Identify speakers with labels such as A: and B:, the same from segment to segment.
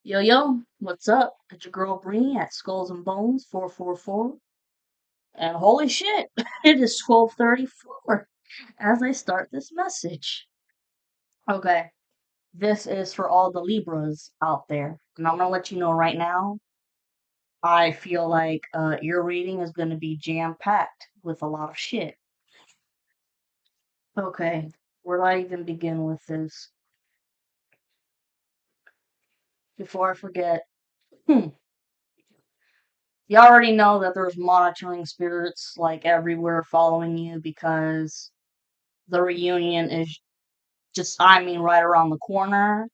A: Yo, yo, what's up? It's your girl Bree at Skulls and Bones 444. And holy shit, it is 12:34 as I start this message. Okay, this is for all the Libras out there. And I'm gonna let you know right now, I feel like your reading is gonna be jam-packed with a lot of shit. Okay, where do I even begin with this? Before I forget, you already know that there's monitoring spirits like everywhere following you because the reunion is just, I mean, right around the corner,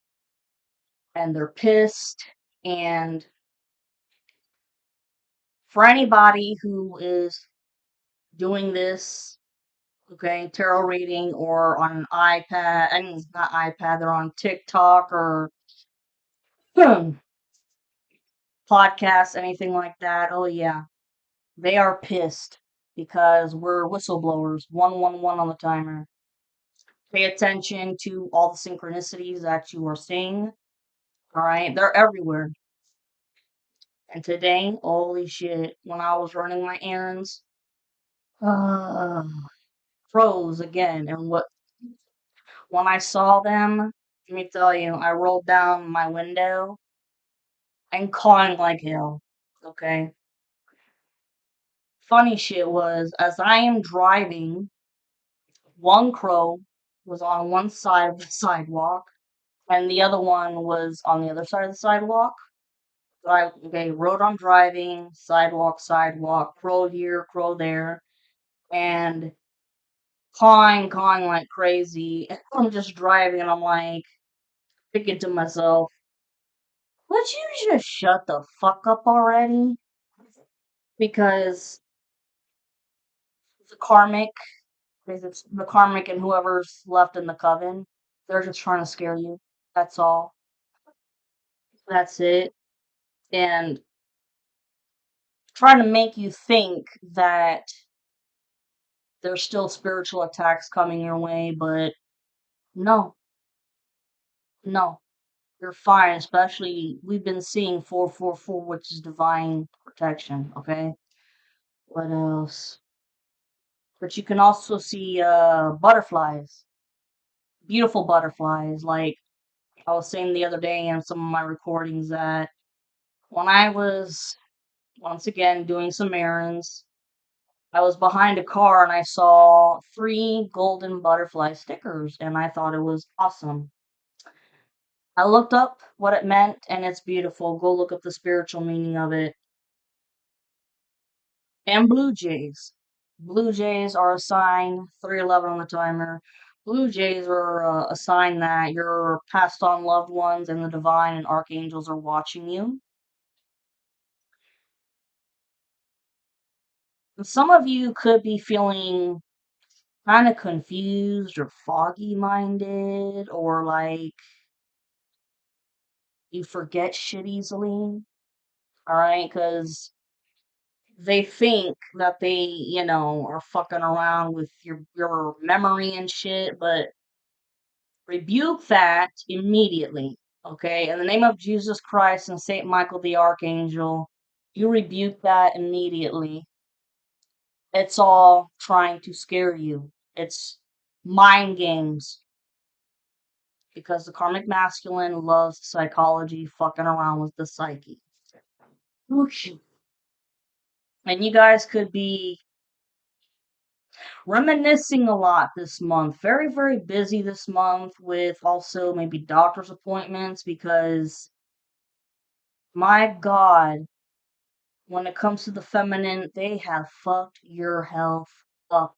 A: and they're pissed. And for anybody who is doing this, okay, tarot reading or on an iPad, I mean, it's not iPad, they're on TikTok or podcasts, anything like that. Oh, yeah, they are pissed because we're whistleblowers. 111 on the timer. Pay attention to all the synchronicities that you are seeing. All right, they're everywhere. And today, holy shit, when I was running my errands, uh, froze again. And when I saw them, let me tell you, I rolled down my window and cawing like hell. Okay. Funny shit was, as I am driving, one crow was on one side of the sidewalk, and the other one was on the other side of the sidewalk. So okay, road I'm driving, sidewalk, sidewalk, crow here, crow there, and cawing like crazy. And I'm just driving and I'm like thinking to myself, would you just shut the fuck up already? Because the karmic, because it's the karmic and whoever's left in the coven, they're just trying to scare you. That's all. That's it. And trying to make you think that there's still spiritual attacks coming your way, but no, no. You're fine, especially we've been seeing 444, which is divine protection, okay? What else? But you can also see butterflies. Beautiful butterflies. Like I was saying the other day in some of my recordings that when I was once again doing some errands, I was behind a car and I saw three golden butterfly stickers and I thought it was awesome. I looked up what it meant and it's beautiful. Go look up the spiritual meaning of it. And Blue Jays. Blue Jays are a sign, 311 on the timer. Blue Jays are a sign that your passed on loved ones and the divine and archangels are watching you. And some of you could be feeling kind of confused or foggy minded, or like you forget shit easily. All right, because they think that they, are fucking around with your memory and shit, but rebuke that immediately. Okay, in the name of Jesus Christ and Saint Michael the Archangel, you rebuke that immediately. It's all trying to scare you. It's mind games because the karmic masculine loves psychology, fucking around with the psyche. Okay. And you guys could be reminiscing a lot this month. Very, very busy this month with also maybe doctor's appointments because my God, when it comes to the feminine, they have fucked your health up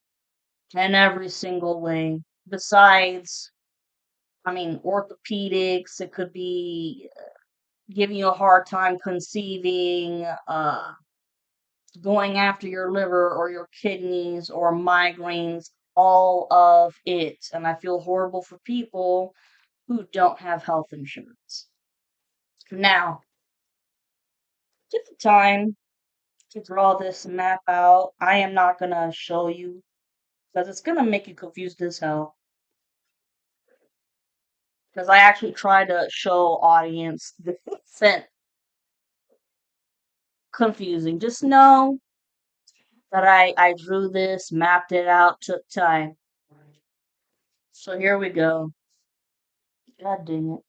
A: in every single way. Besides, I mean, orthopedics, it could be giving you a hard time conceiving, going after your liver or your kidneys or migraines, all of it. And I feel horrible for people who don't have health insurance. Now, take the time to draw this map out. I am not going to show you because it's going to make you confused as hell. Because I actually try to show audience this isn't confusing. Just know that I drew this, mapped it out, took time. So here we go. God dang it.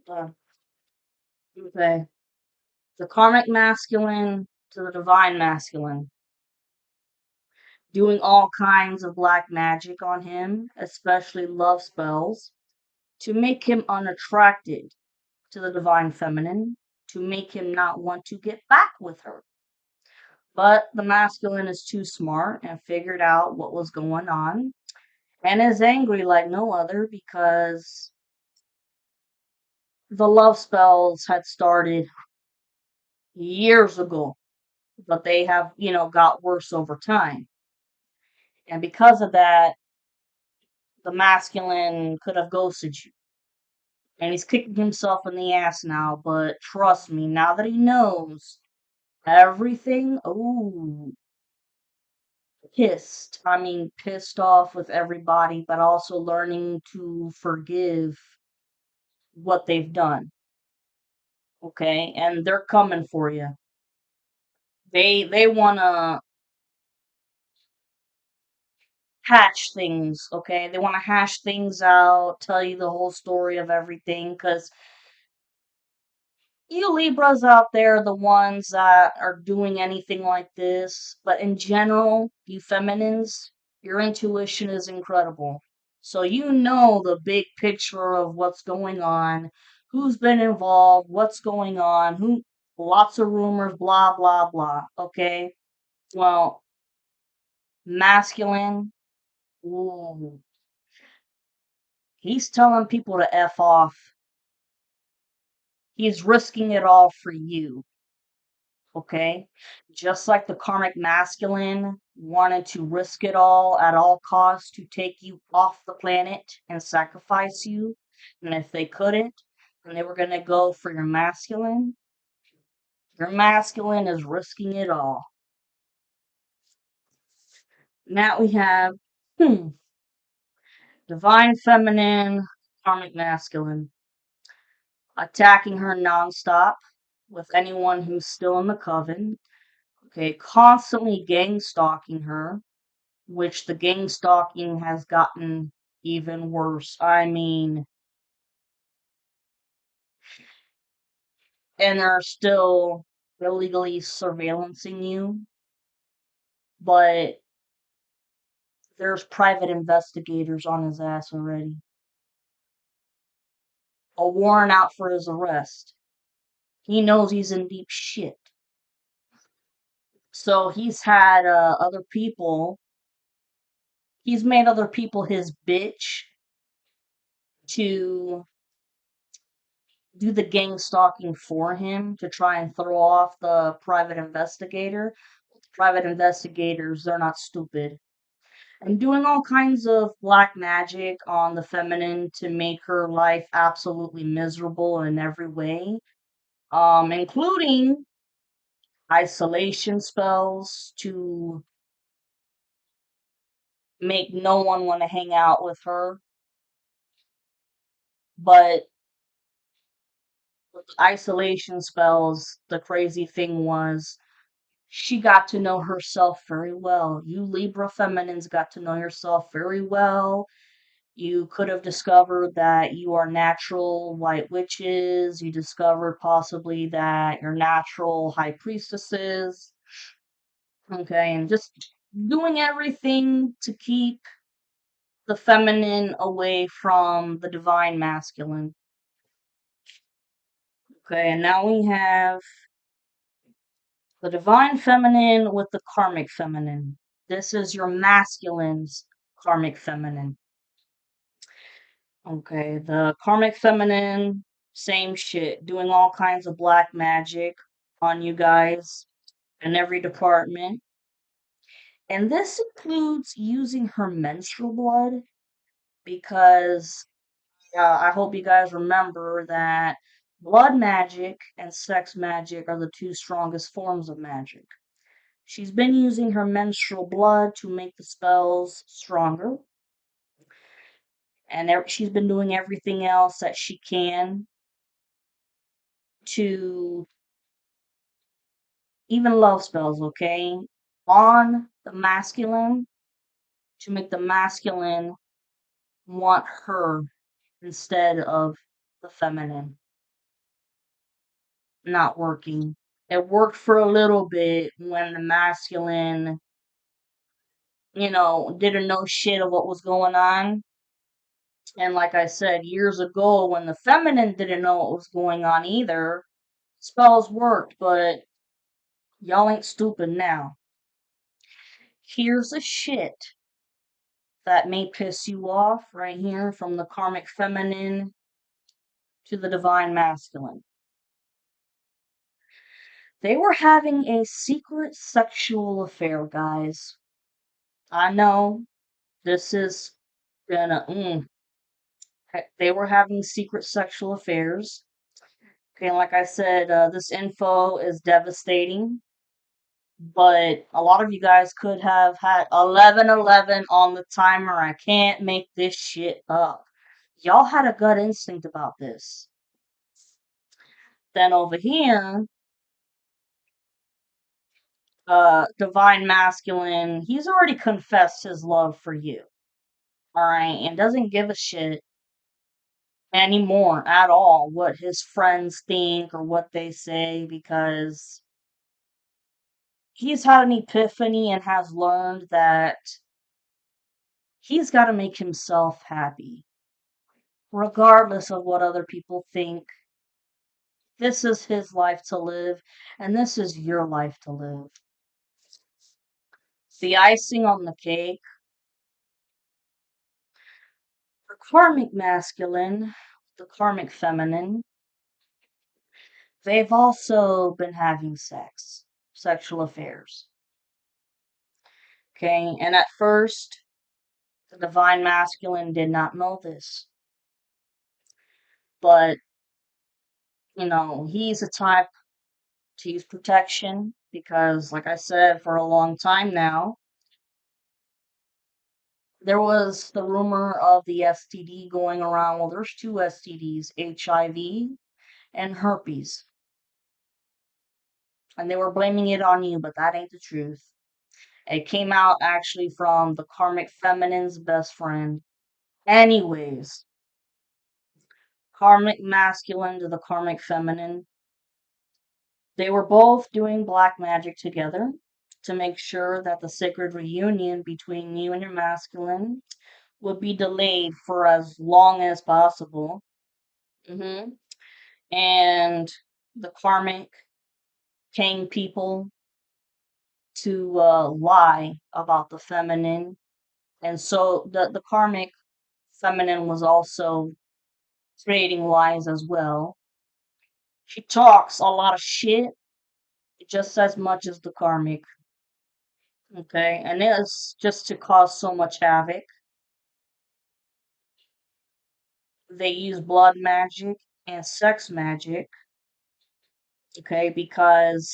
A: Done. Okay. The karmic masculine to the divine masculine. Doing all kinds of black magic on him, especially love spells, to make him unattracted to the divine feminine, to make him not want to get back with her. But the masculine is too smart and figured out what was going on and is angry like no other because the love spells had started years ago, but they have, got worse over time. And because of that, the masculine could have ghosted you. And he's kicking himself in the ass now, but trust me, now that he knows everything, ooh, pissed. I mean, pissed off with everybody, but also learning to forgive what they've done. Okay? And they're coming for you. They want to hatch things, okay? They want to hash things out, tell you the whole story of everything cuz you Libras out there, the ones that are doing anything like this, but in general, you feminines, your intuition is incredible. So you know the big picture of what's going on, who's been involved, what's going on, who, lots of rumors, blah, blah, blah. Okay? Well, masculine, ooh, he's telling people to F off. He's risking it all for you. Okay? Just like the karmic masculine wanted to risk it all at all costs to take you off the planet and sacrifice you. And if they couldn't, then they were going to go for your masculine. Your masculine is risking it all. Now we have divine feminine, karmic masculine, attacking her nonstop with anyone who's still in the coven. Okay, constantly gang stalking her, which the gang stalking has gotten even worse. I mean, and they're still illegally surveillancing you, but there's private investigators on his ass already. A warrant out for his arrest. He knows he's in deep shit. So he's had other people, he's made other people his bitch to do the gang stalking for him to try and throw off the private investigator. Private investigators, they're not stupid. And doing all kinds of black magic on the feminine to make her life absolutely miserable in every way, including isolation spells to make no one want to hang out with her. But with the isolation spells, the crazy thing was she got to know herself very well. You Libra feminines got to know yourself very well. You could have discovered that you are natural white witches. You discovered possibly that you're natural high priestesses. Okay, and just doing everything to keep the feminine away from the divine masculine. Okay, and now we have the divine feminine with the karmic feminine. This is your masculine's karmic feminine. Okay, the karmic feminine, same shit, doing all kinds of black magic on you guys in every department. And this includes using her menstrual blood because I hope you guys remember that blood magic and sex magic are the two strongest forms of magic. She's been using her menstrual blood to make the spells stronger. and she's been doing everything else that she can to even love spells, okay, on the masculine to make the masculine want her instead of the feminine. Not working. It worked for a little bit when the masculine, didn't know shit of what was going on. And like I said, years ago, when the feminine didn't know what was going on either, spells worked, but y'all ain't stupid now. Here's a shit that may piss you off right here from the karmic feminine to the divine masculine. They were having a secret sexual affair, guys. I know this is gonna. They were having secret sexual affairs. Okay, like I said, this info is devastating, but a lot of you guys could have had 1111 on the timer. I can't make this shit up. Y'all had a gut instinct about this. Then over here, divine masculine, he's already confessed his love for you. Alright, and doesn't give a shit anymore at all what his friends think or what they say because he's had an epiphany and has learned that he's got to make himself happy, regardless of what other people think. This is his life to live, and this is your life to live. The icing on the cake, the karmic masculine, the karmic feminine, they've also been having sexual affairs. Okay, and at first, the divine masculine did not know this. But, he's a type to use protection because, like I said, for a long time now, there was the rumor of the STD going around. Well, there's two STDs, HIV and herpes. And they were blaming it on you, but that ain't the truth. It came out actually from the karmic feminine's best friend. Anyways, karmic masculine to the karmic feminine. They were both doing black magic together to make sure that the sacred reunion between you and your masculine would be delayed for as long as possible. And the karmic paying people to lie about the feminine. And so the karmic feminine was also creating lies as well. She talks a lot of shit just as much as the karmic. Okay, and it's just to cause so much havoc. They use blood magic and sex magic. Okay, because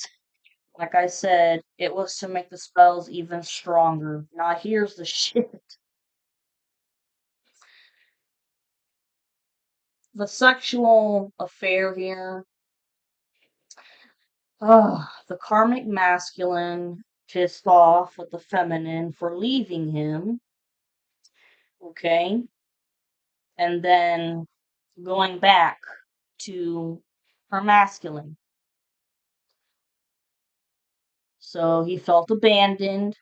A: like I said, it was to make the spells even stronger. Now here's the shit. The sexual affair here. The karmic masculine pissed off with the feminine for leaving him. Okay. And then going back to her masculine. So he felt abandoned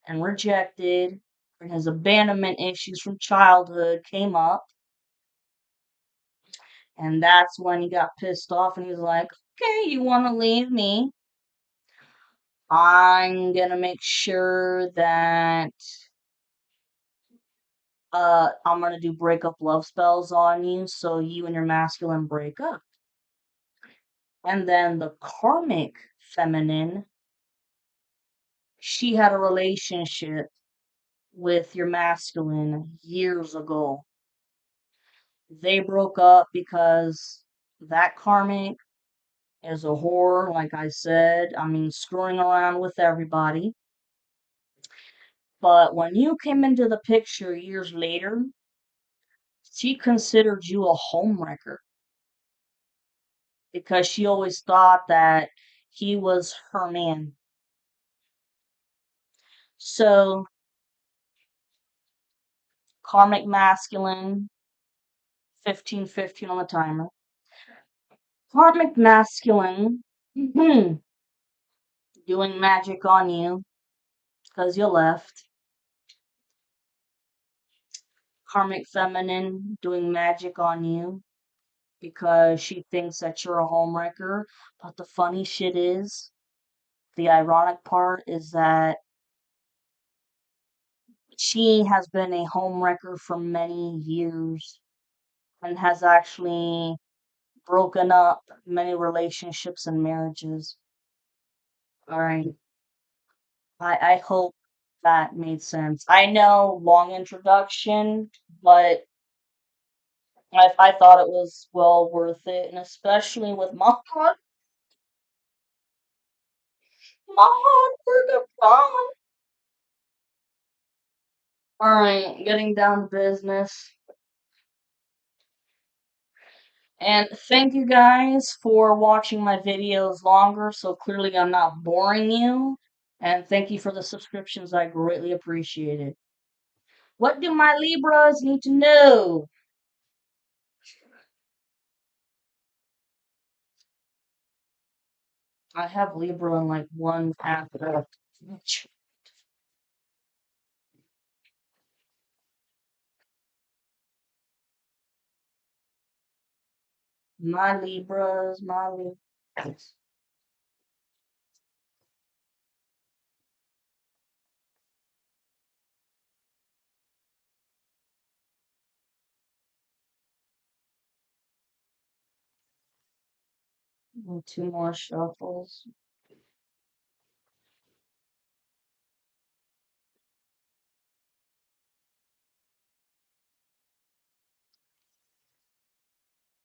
A: and rejected, and his abandonment issues from childhood came up. And that's when he got pissed off and he was like, okay, you want to leave me? I'm going to make sure that I'm going to do breakup love spells on you so you and your masculine break up. And then the karmic feminine, she had a relationship with your masculine years ago. They broke up because that karmic is a whore, like I said. I mean, screwing around with everybody. But when you came into the picture years later, She considered you a homewrecker because she always thought that he was her man. So, karmic masculine, 15:15 on the timer. Karmic masculine, doing magic on you because you left. Karmic feminine, doing magic on you because she thinks that you're a homewrecker. But the funny shit is, the ironic part is that she has been a homewrecker for many years and has actually broken up many relationships and marriages. All right. I hope that made sense. I know, long introduction, but I thought it was well worth it, and especially with my hard work of fun. All right, getting down to business. And thank you guys for watching my videos longer, so clearly I'm not boring you. And thank you for the subscriptions, I greatly appreciate it. What do my Libras need to know? I have Libra in like one aspect. My Libras. 2 more shuffles.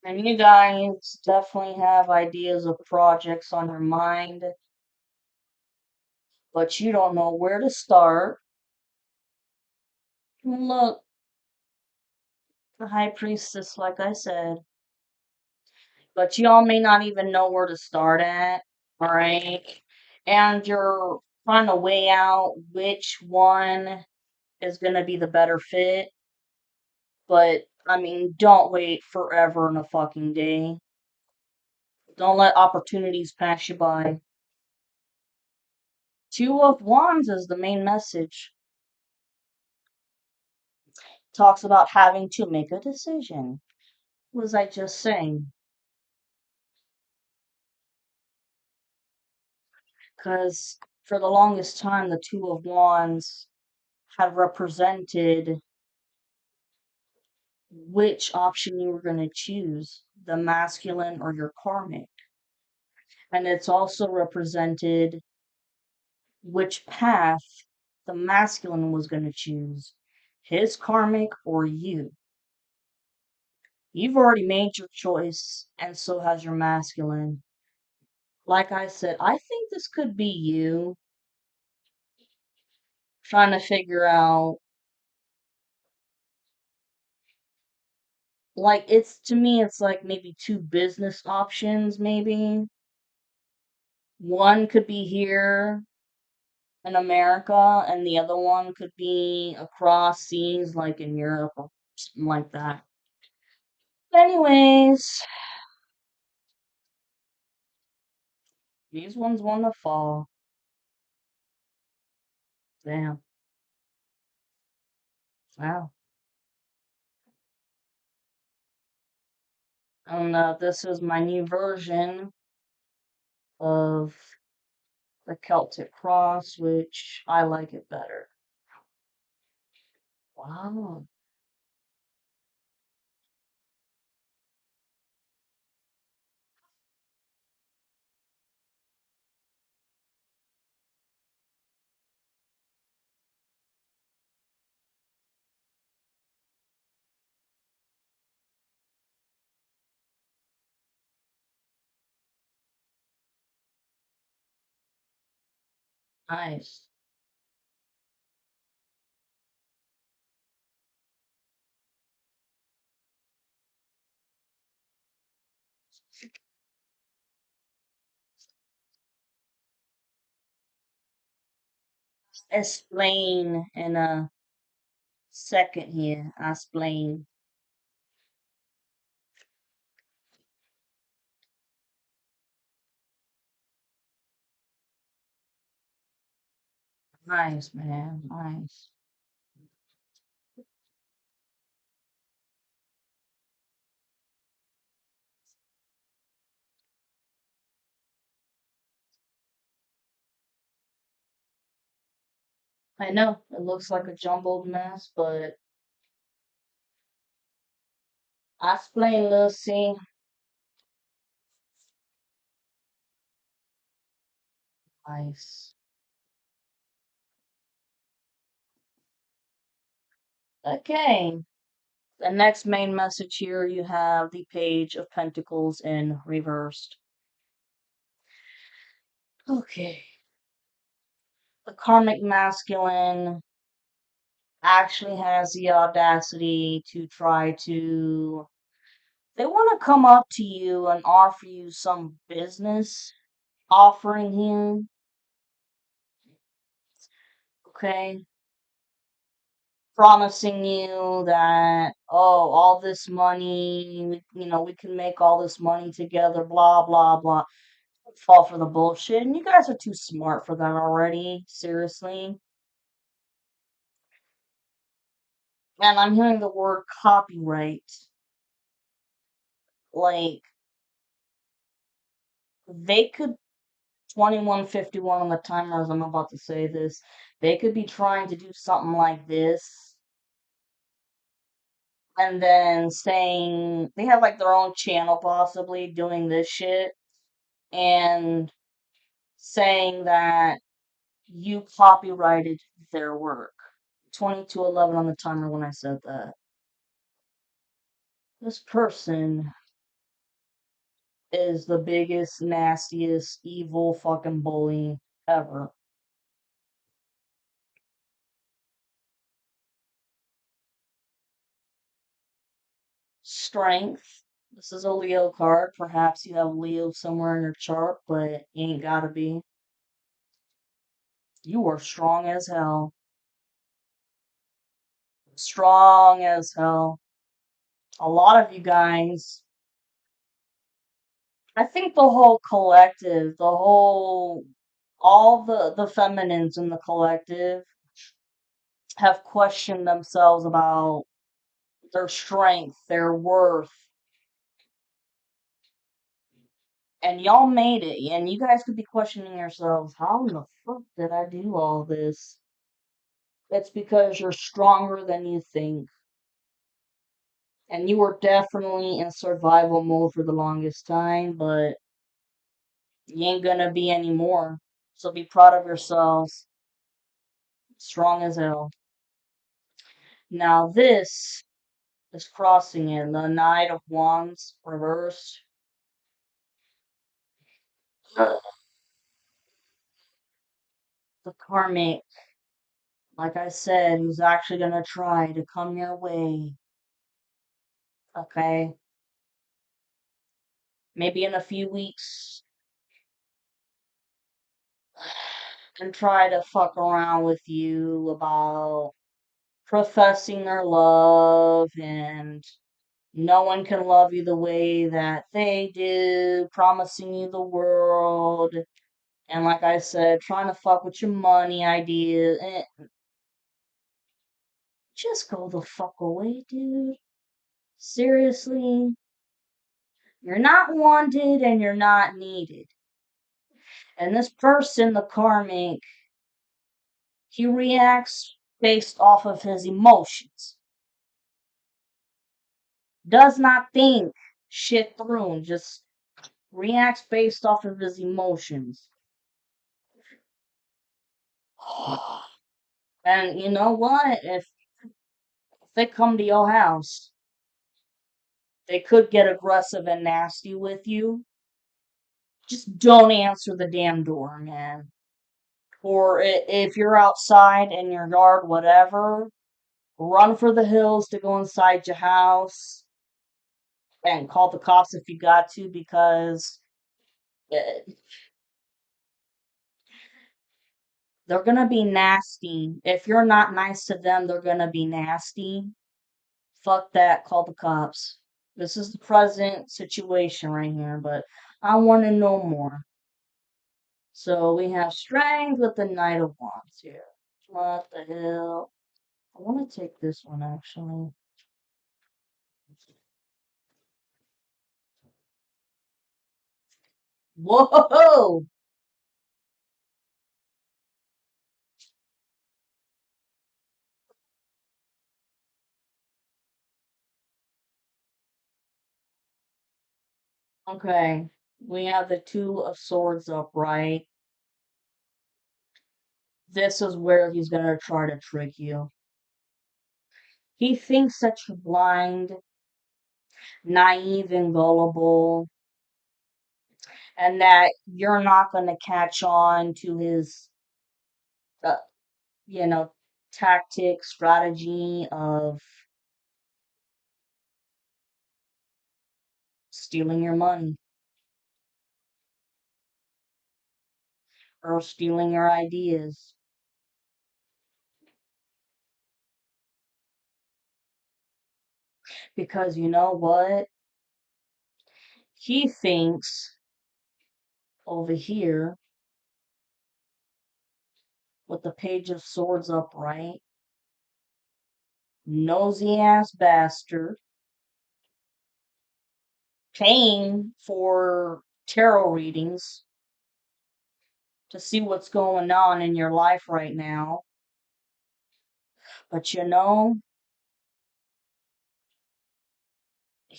A: And you guys definitely have ideas of projects on your mind, but you don't know where to start. Look, the High Priestess, like I said, but y'all may not even know where to start at, alright? And you're trying to weigh out which one is going to be the better fit, but I mean, don't wait forever and a fucking day. Don't let opportunities pass you by. Two of Wands is the main message. Talks about having to make a decision. What was I just saying? Because for the longest time, the Two of Wands had represented which option you were going to choose, the masculine or your karmic. And it's also represented which path the masculine was going to choose, his karmic or you. You've already made your choice, and so has your masculine. Like I said, I think this could be you trying to figure out, like, it's to me, it's like maybe two business options, maybe. One could be here in America, and the other one could be across seas, like in Europe or something like that. Anyways, these ones want to fall. Damn. Wow. I don't know if this is my new version of the Celtic cross, which I like it better. Wow. Nice. explain in a second here. I explain. Nice, man. Nice. I know it looks like a jumbled mess, but I explain, Lucy. Nice. Okay. The next main message here, you have the Page of Pentacles in reversed. Okay. The karmic masculine actually has the audacity to try to. They want to come up to you and offer you some business, offering him, okay? Promising you that, oh, all this money, we can make all this money together, blah, blah, blah. Fall for the bullshit. And you guys are too smart for that already. Seriously. And I'm hearing the word copyright. Like, they could 2151 on the timer as I'm about to say this. They could be trying to do something like this and then saying they have like their own channel possibly doing this shit and saying that you copyrighted their work. 2211 on the timer when I said that. This person is the biggest, nastiest, evil fucking bully ever. Strength. This is a Leo card. Perhaps you have Leo somewhere in your chart, but you ain't gotta be. You are strong as hell. Strong as hell. A lot of you guys, I think the whole collective, all the feminines in the collective have questioned themselves about their strength, their worth, and y'all made it. And you guys could be questioning yourselves, how in the fuck did I do all this? It's because you're stronger than you think. And you were definitely in survival mode for the longest time, but you ain't gonna be anymore. So be proud of yourselves. Strong as hell. Now this is crossing in the Knight of Wands reversed. The karmic, like I said, who's actually gonna try to come your way. Okay? Maybe in a few weeks and try to fuck around with you about professing their love and no one can love you the way that they do, promising you the world. And like I said, trying to fuck with your money ideas. Just go the fuck away, dude. Seriously. You're not wanted and you're not needed. And this person, the karmic, he reacts based off of his emotions. Does not think shit through and just reacts based off of his emotions. And you know what? If they come to your house, they could get aggressive and nasty with you. Just don't answer the damn door, man. Or if you're outside in your yard, whatever, run for the hills to go inside your house and call the cops if you got to because uh, They're gonna be nasty. If you're not nice to them, they're gonna be nasty. Fuck that, call the cops. This is the present situation right here, but I want to know more. So we have strength with the Knight of Wands here. What the hell? I want to take this one actually. Whoa! Okay, we have the Two of Swords upright. This is where he's gonna try to trick you. He thinks that you're blind, naive, and gullible, and that you're not gonna catch on to his, uh, you know, tactic, strategy of stealing your money or stealing your ideas. Because you know what? He thinks over here with the Page of Swords upright, nosy ass bastard, paying for tarot readings to see what's going on in your life right now. But you know,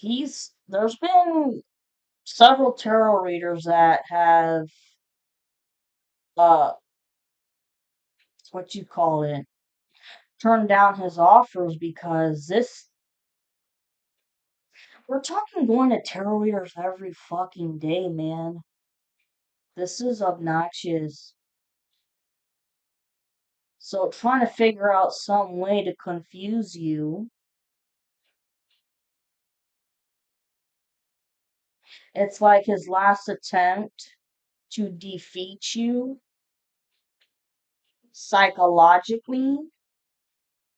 A: there's been several tarot readers that have uh what you call it turned down his offers because this we're talking going to tarot readers every fucking day, man. This is obnoxious. So trying to figure out some way to confuse you. It's like his last attempt to defeat you psychologically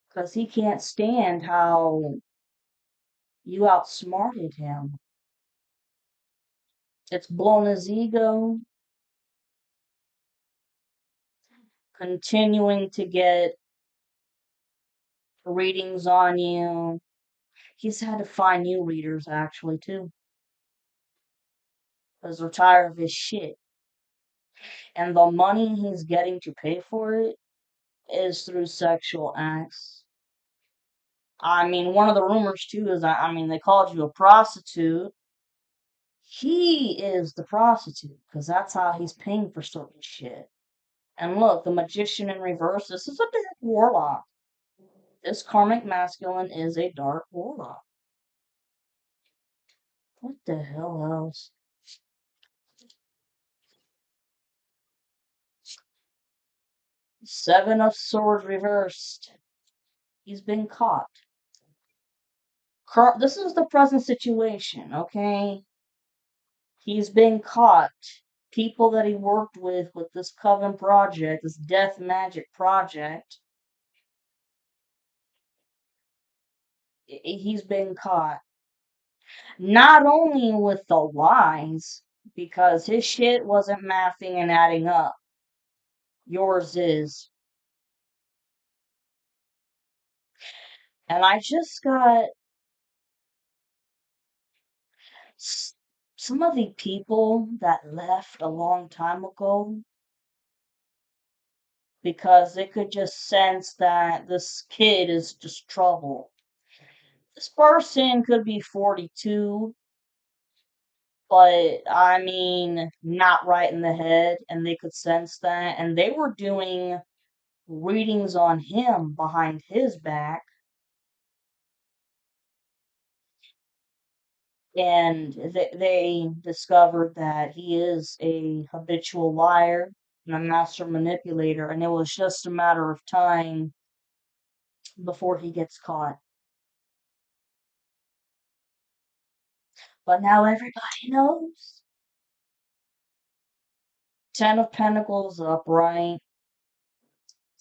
A: because he can't stand how you outsmarted him. It's blown his ego, continuing to get readings on you. He's had to find new readers actually too, because they're tired of his shit. And the money he's getting to pay for it is through sexual acts. I mean, one of the rumors too is, I mean, they called you a prostitute. He is the prostitute, because that's how he's paying for certain shit. And look, the magician in reverse, this is a dark warlock. This karmic masculine is a dark warlock. What the hell else? Seven of Swords reversed. He's been caught. This is the present situation, okay? He's been caught. People that he worked with this coven project, this death magic project, he's been caught. Not only with the lies, because his shit wasn't mathing and adding up. Yours is. And I just got some of the people that left a long time ago because they could just sense that this kid is just trouble. This person could be 42, but I mean, not right in the head, and they could sense that. And they were doing readings on him behind his back, and they discovered that he is a habitual liar and a master manipulator, and it was just a matter of time before he gets caught. But now everybody knows. Ten of Pentacles upright.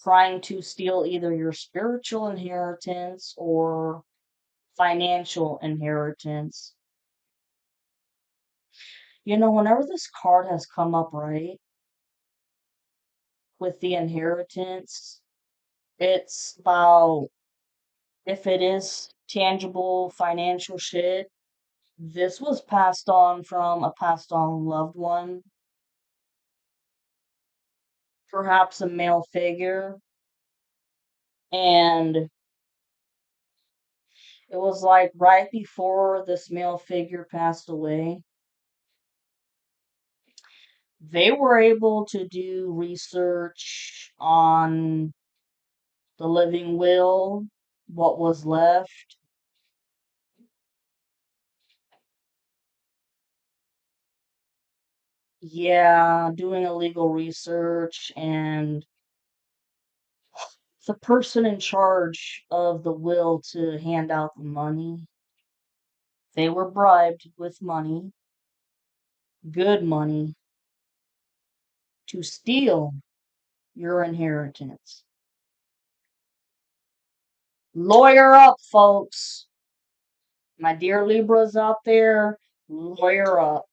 A: trying to steal either your spiritual inheritance or financial inheritance. Whenever this card has come up, right, with the inheritance, it's about if it is tangible financial shit, this was passed on from a passed on loved one, perhaps a male figure, and it was like right before this male figure passed away, they were able to do research on the living will, what was left. Yeah, doing a legal research, and the person in charge of the will to hand out the money, they were bribed with money, good money, to steal your inheritance. Lawyer up, folks. My dear Libras out there, lawyer up.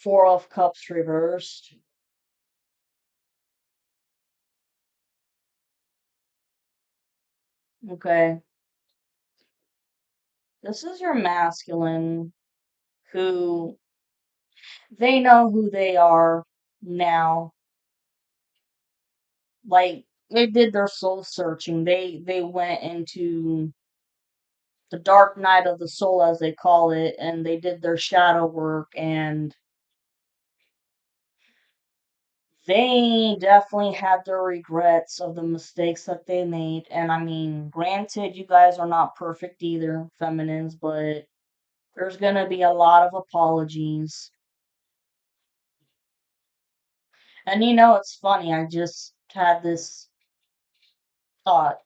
A: Four of Cups reversed. Okay. This is your masculine who they know who they are now. Like they did their soul searching. They went into the dark night of the soul as they call it, and they did their shadow work, and they definitely had their regrets of the mistakes that they made. And I mean, granted, you guys are not perfect either, feminines, but there's gonna be a lot of apologies. And it's funny, I just had this thought.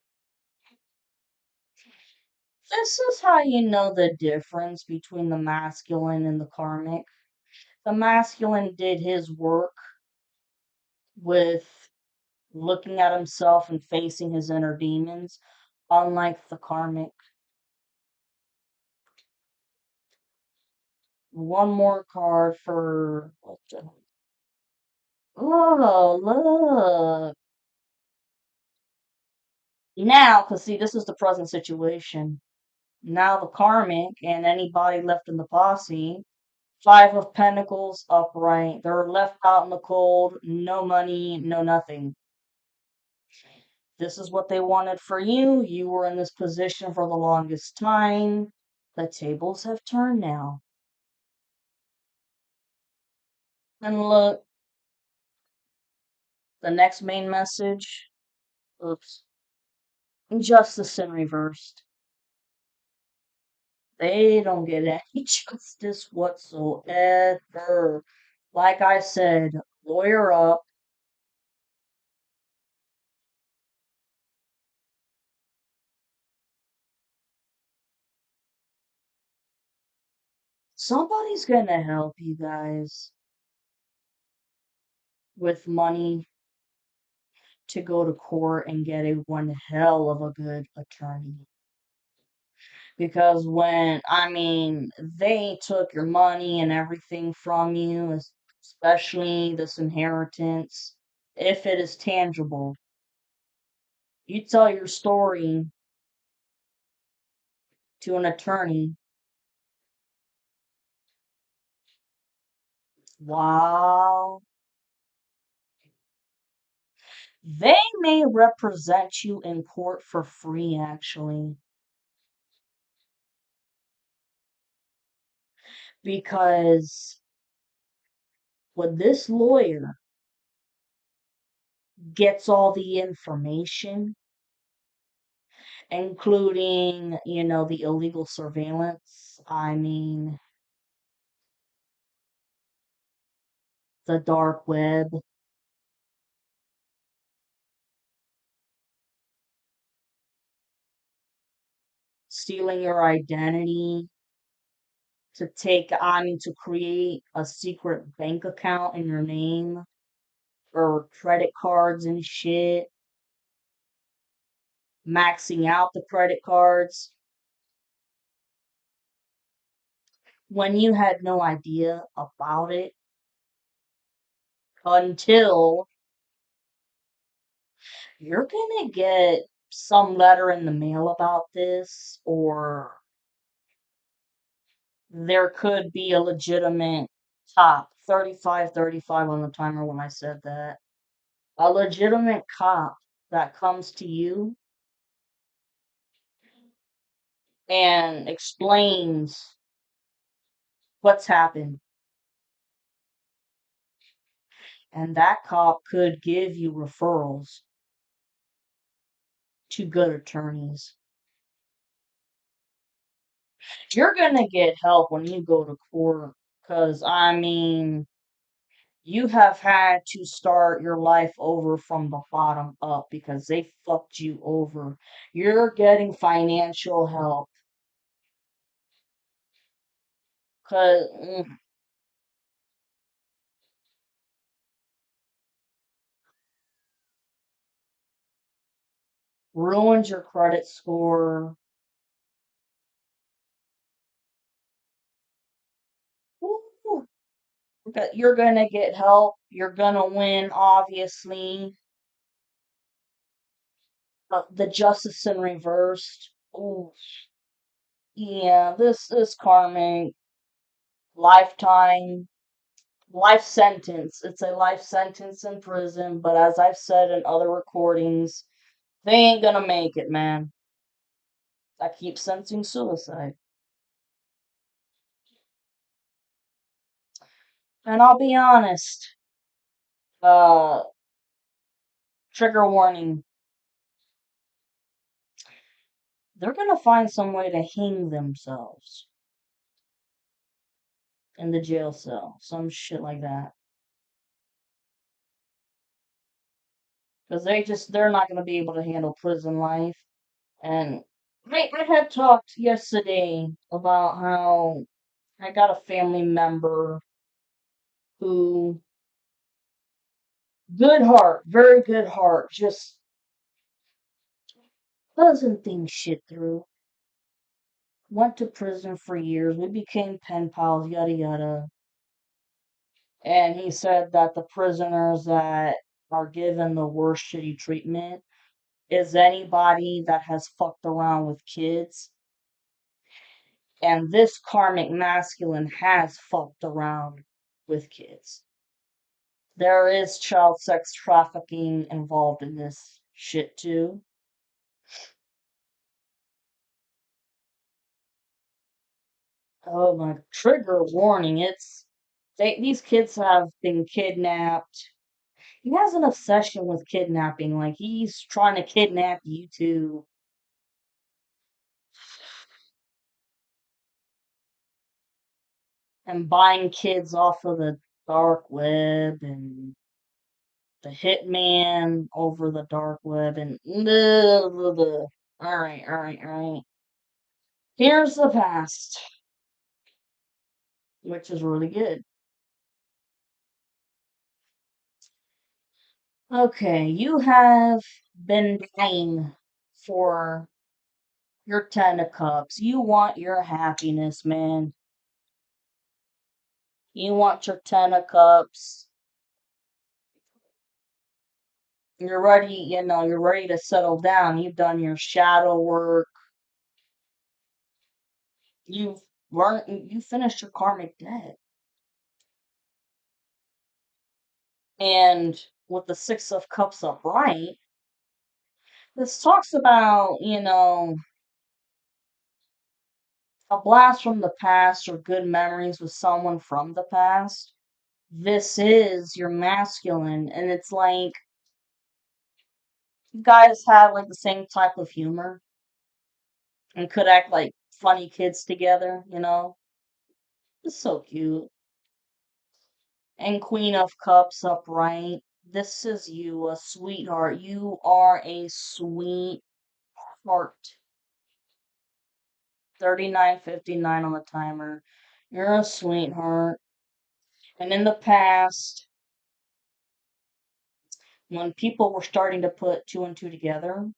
A: This is how you know the difference between the masculine and the karmic. The masculine did his work with looking at himself and facing his inner demons, unlike the karmic. One more card for. Oh, look. Now, because see, this is the present situation. Now the karmic and anybody left in the posse, Five of Pentacles upright. They're left out in the cold, no money, no nothing. This is what they wanted for you. You were in this position for the longest time. The tables have turned now. And look, the next main message. Oops. Justice in reversed. They don't get any justice whatsoever. Like I said, lawyer up. Somebody's gonna help you guys with money to go to court and get a one hell of a good attorney. Because I mean, they took your money and everything from you, especially this inheritance, if it is tangible. You tell your story to an attorney. Wow. They may represent you in court for free, actually, because when this lawyer gets all the information, including, the illegal surveillance, I mean, the dark web, stealing your identity, to create a secret bank account in your name. or credit cards and shit, maxing out the credit cards when you had no idea about it until you're gonna get some letter in the mail about this, or there could be a legitimate cop. 35, 35 on the timer when I said that. A legitimate cop that comes to you and explains what's happened. And that cop could give you referrals to good attorneys. You're gonna get help when you go to court, because I mean, you have had to start your life over from the bottom up because they fucked you over. You're getting financial help because ruins your credit score. Woo. But you're gonna get help. You're gonna win, obviously. The justice in reversed. Ooh, yeah, this is karmic. Lifetime, life sentence. It's a life sentence in prison, but as I've said in other recordings, they ain't gonna make it, man. I keep sensing suicide. And I'll be honest, uh, trigger warning, they're gonna find some way to hang themselves in the jail cell. Some shit like that. Because they're not gonna be able to handle prison life. And I had talked yesterday about how I got a family member who, good heart, very good heart, just doesn't think shit through. Went to prison for years. We became pen pals, yada yada. And he said that the prisoners that are given the worst shitty treatment is anybody that has fucked around with kids. And this karmic masculine has fucked around with kids. There is child sex trafficking involved in this shit too. Oh my, trigger warning. These kids have been kidnapped. He has an obsession with kidnapping. Like he's trying to kidnap you too. And buying kids off of the dark web and the hitman over the dark web and blah, blah, blah. All right, all right, all right. Here's the past, which is really good. Okay, you have been dying for your Ten of Cups. You want your happiness, man. You want your Ten of Cups. You're ready to settle down. You've done your shadow work. You finished your karmic debt. And with the Six of Cups upright, this talks about, a blast from the past or good memories with someone from the past. This is your masculine, and it's like you guys have like the same type of humor and could act like funny kids together, you know? It's so cute. And Queen of Cups upright. This is you, a sweetheart. You are a sweetheart. 39:59 on the timer. You're a sweetheart. And in the past, When people were starting to put two and two together,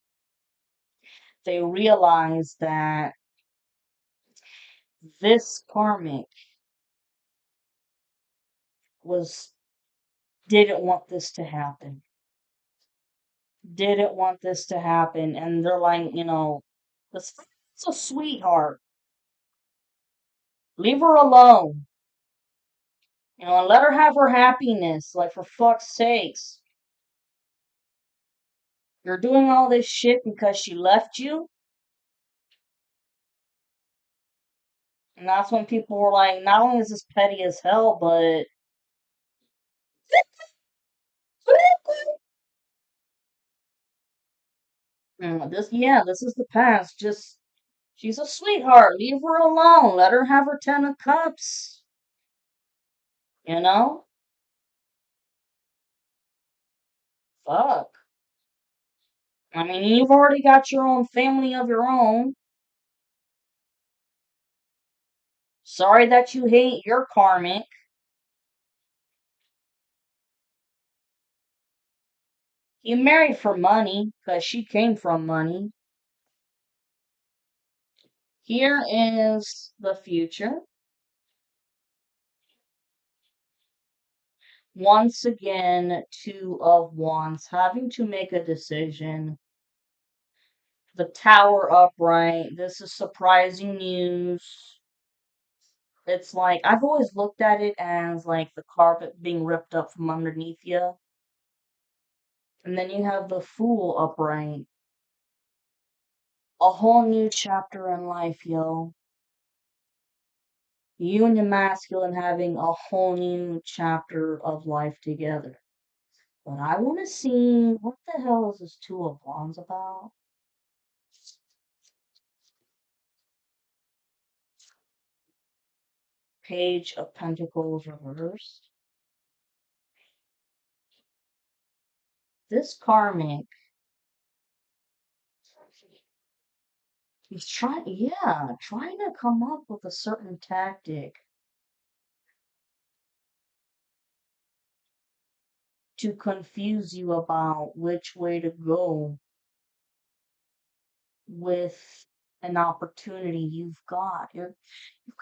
A: they realized that this karmic was didn't want this to happen. Didn't want this to happen. And they're like, this it's a sweetheart. Leave her alone. And let her have her happiness. Like, for fuck's sakes. You're doing all this shit because she left you? And that's when people were like, not only is this petty as hell, but this is the past. Just, she's a sweetheart. Leave her alone. Let her have her 10 of cups. You know? Fuck. I mean, you've already got your own family of your own. Sorry that you hate your karmic. You married for money, because she came from money. Here is the future. Once again, Two of Wands, having to make a decision. The Tower upright. This is surprising news. It's like, I've always looked at it as like the carpet being ripped up from underneath you. And then you have the Fool upright. A whole new chapter in life, yo. You and your masculine having a whole new chapter of life together. But I want to see, what the hell is this Two of Wands about? Page of Pentacles reversed. This karmic is trying to come up with a certain tactic to confuse you about which way to go with an opportunity you've got. You've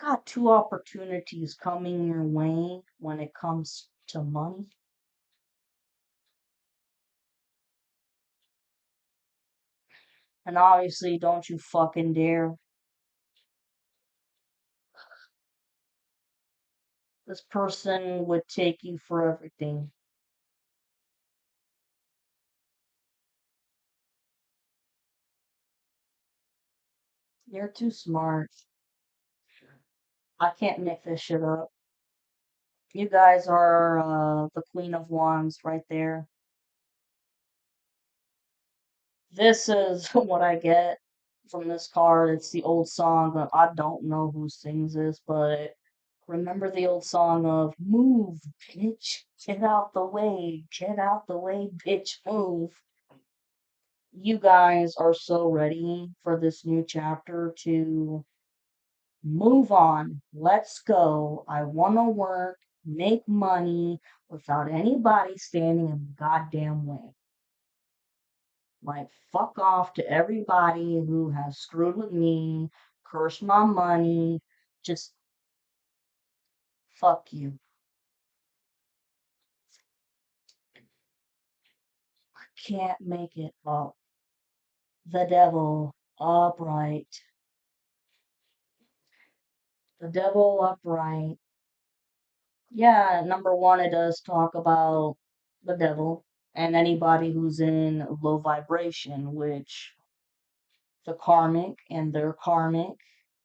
A: got two opportunities coming your way when it comes to money. And obviously, don't you fucking dare. This person would take you for everything. You're too smart. I can't make this shit up. You guys are the Queen of Wands right there. This is what I get from this card. It's the old song of, I don't know who sings this, but remember the old song of Move, bitch, get out the way, bitch, move. You guys are so ready for this new chapter to move on. Let's go. I want to work, make money without anybody standing in the goddamn way. Like, fuck off to everybody who has screwed with me, cursed my money. Just fuck you. I can't make it up. The devil upright. The devil upright. Yeah, number one, it does talk about the devil and anybody who's in low vibration, which the karmic and their karmic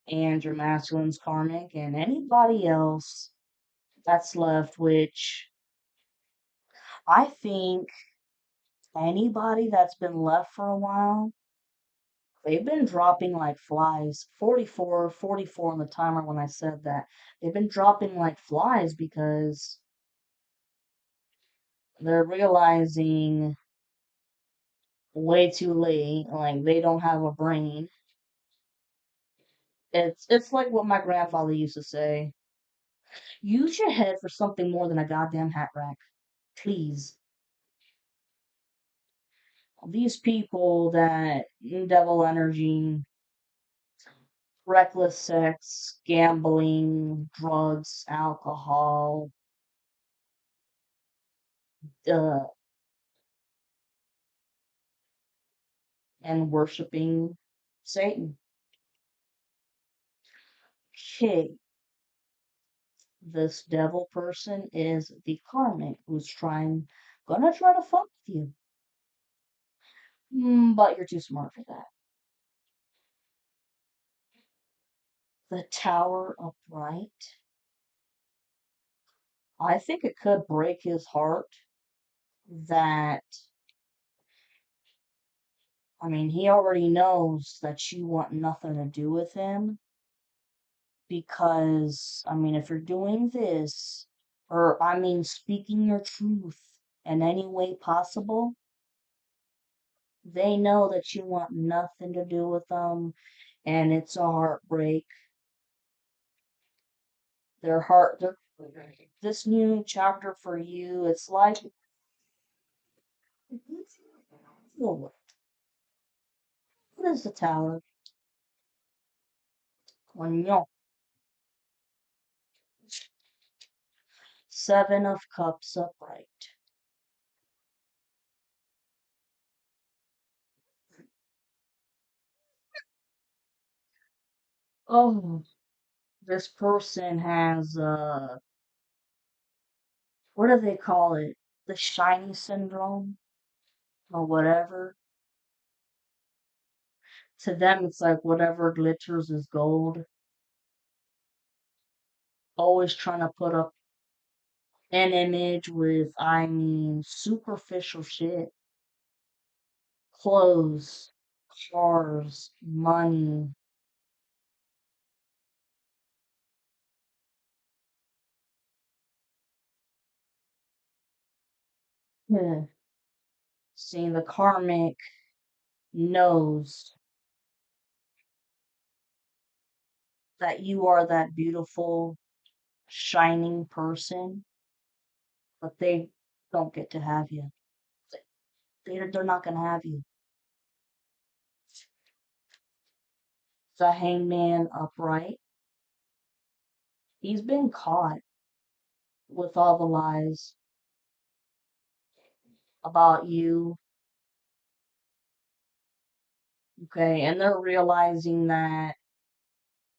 A: and your masculine's karmic and anybody else that's left, which I think anybody that's been left for a while, they've been dropping like flies. 44, 44 on the timer when I said that. They've been dropping like flies because they're realizing way too late, like they don't have a brain. It's like what my grandfather used to say. Use your head for something more than a goddamn hat rack. Please. These people that devil energy, reckless sex, gambling, drugs, alcohol, uh, and worshiping Satan. Okay, this devil person is the karmic who's gonna try to fuck with you. But you're too smart for that. The Tower upright. I think it could break his heart that, I mean, he already knows that you want nothing to do with him because, I mean, if you're doing this, or, I mean, speaking your truth in any way possible, they know that you want nothing to do with them, and it's a heartbreak. Their this new chapter for you, it's like, what is the Tower? Coño. Seven of Cups upright. Oh, this person has what do they call it? The shiny syndrome or whatever. To them, it's like whatever glitters is gold. Always trying to put up an image with, I mean, superficial shit. Clothes, cars, money. Yeah. Seeing the karmic knows that you are that beautiful, shining person, but they don't get to have you. They're not gonna have you. The hangman upright. He's been caught with all the lies about you, okay? And they're realizing that